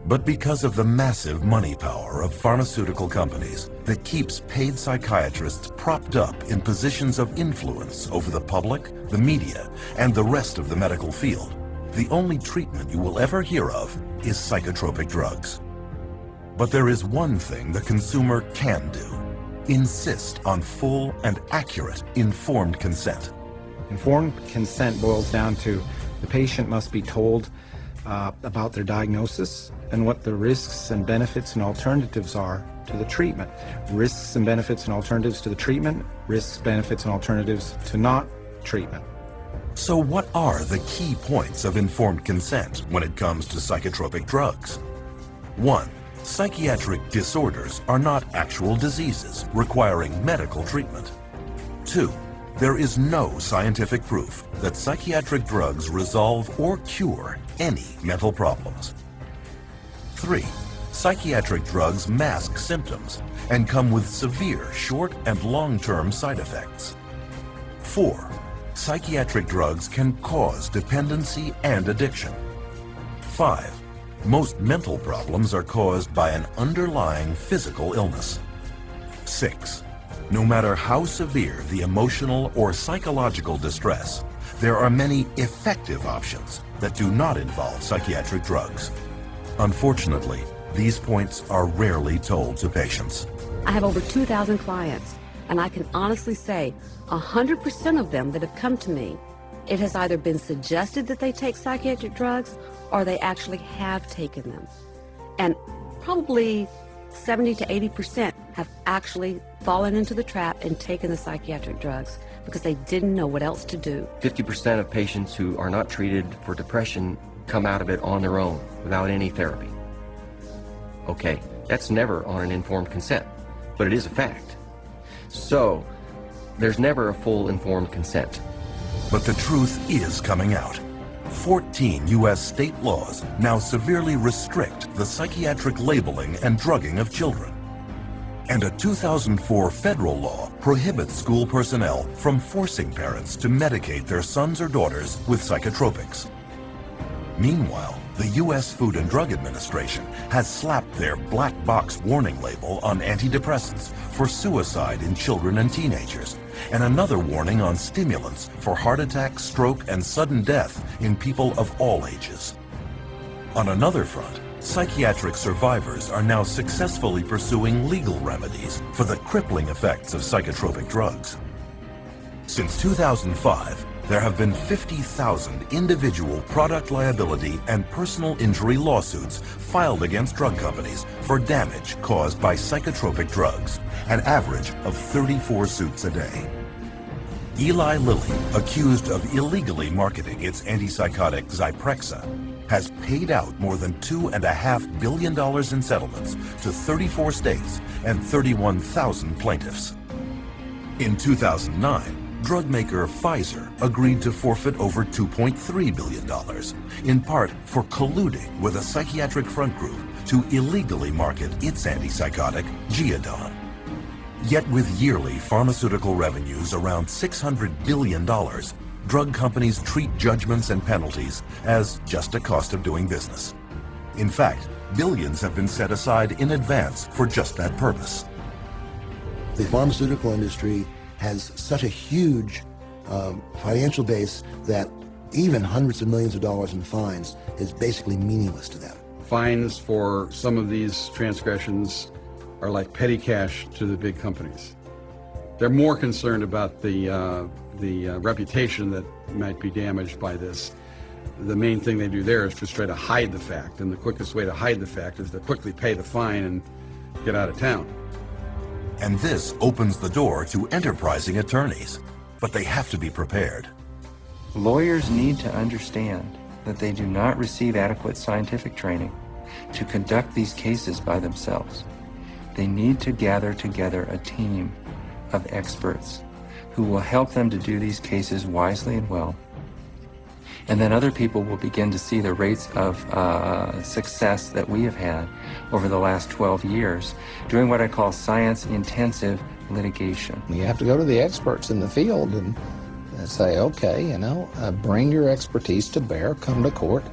But because of the massive money power of pharmaceutical companies that keeps paid psychiatrists propped up in positions of influence over the public, the media, and the rest of the medical field, the only treatment you will ever hear of is psychotropic drugs. But there is one thing the consumer can do: insist on full and accurate informed consent. Informed consent boils down to the patient must be told about their diagnosis and what the risks and benefits and alternatives are to the treatment. Risks and benefits and alternatives to the treatment, risks, benefits, and alternatives to not treatment. So what are the key points of informed consent when it comes to psychotropic drugs? 1. Psychiatric disorders are not actual diseases requiring medical treatment. 2. There is no scientific proof that psychiatric drugs resolve or cure any mental problems. 3. Psychiatric drugs mask symptoms and come with severe short and long-term side effects. 4. Psychiatric drugs can cause dependency and addiction. 5. Most mental problems are caused by an underlying physical illness. 6. No matter how severe the emotional or psychological distress, there are many effective options that do not involve psychiatric drugs. Unfortunately, these points are rarely told to patients. I have over 2,000 clients, and I can honestly say 100% of them that have come to me, it has either been suggested that they take psychiatric drugs or they actually have taken them. And probably 70 to 80% have actually fallen into the trap and taken the psychiatric drugs because they didn't know what else to do. 50% of patients who are not treated for depression come out of it on their own without any therapy. Okay, that's never on an informed consent, but it is a fact. So, there's never a full informed consent. But the truth is coming out. 14 U.S. state laws now severely restrict the psychiatric labeling and drugging of children. And a 2004 federal law prohibits school personnel from forcing parents to medicate their sons or daughters with psychotropics. Meanwhile, the U.S. Food and Drug Administration has slapped their black box warning label on antidepressants for suicide in children and teenagers, and another warning on stimulants for heart attack, stroke, and sudden death in people of all ages. On another front, psychiatric survivors are now successfully pursuing legal remedies for the crippling effects of psychotropic drugs. Since 2005, there have been 50,000 individual product liability and personal injury lawsuits filed against drug companies for damage caused by psychotropic drugs, an average of 34 suits a day. Eli Lilly, accused of illegally marketing its antipsychotic Zyprexa, has paid out more than $2.5 billion in settlements to 34 states and 31,000 plaintiffs. In 2009, drug maker Pfizer agreed to forfeit over $2.3 billion, in part for colluding with a psychiatric front group to illegally market its antipsychotic, Geodon. Yet with yearly pharmaceutical revenues around $600 billion, drug companies treat judgments and penalties as just a cost of doing business. In fact, billions have been set aside in advance for just that purpose. The pharmaceutical industry has such a huge financial base that even hundreds of millions of dollars in fines is basically meaningless to them. Fines for some of these transgressions are like petty cash to the big companies. They're more concerned about the reputation that might be damaged by this. The main thing they do there is just try to hide the fact, and the quickest way to hide the fact is to quickly pay the fine and get out of town. And this opens the door to enterprising attorneys, but they have to be prepared. Lawyers need to understand that they do not receive adequate scientific training to conduct these cases by themselves. They need to gather together a team of experts who will help them to do these cases wisely and well. And then other people will begin to see the rates of success that we have had over the last 12 years doing what I call science-intensive litigation. You have to go to the experts in the field and say, okay, bring your expertise to bear, come to court,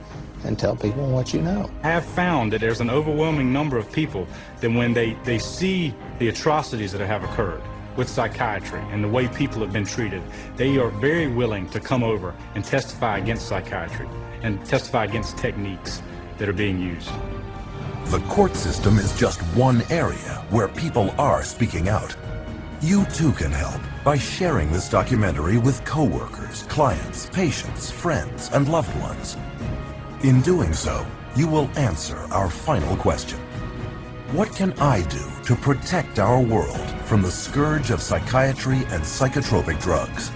and tell people what you know. I have found that there's an overwhelming number of people that when they see the atrocities that have occurred with psychiatry and the way people have been treated, they are very willing to come over and testify against psychiatry and testify against techniques that are being used. The court system is just one area where people are speaking out. You too can help by sharing this documentary with coworkers, clients, patients, friends, and loved ones. In doing so, you will answer our final question. What can I do to protect our world from the scourge of psychiatry and psychotropic drugs?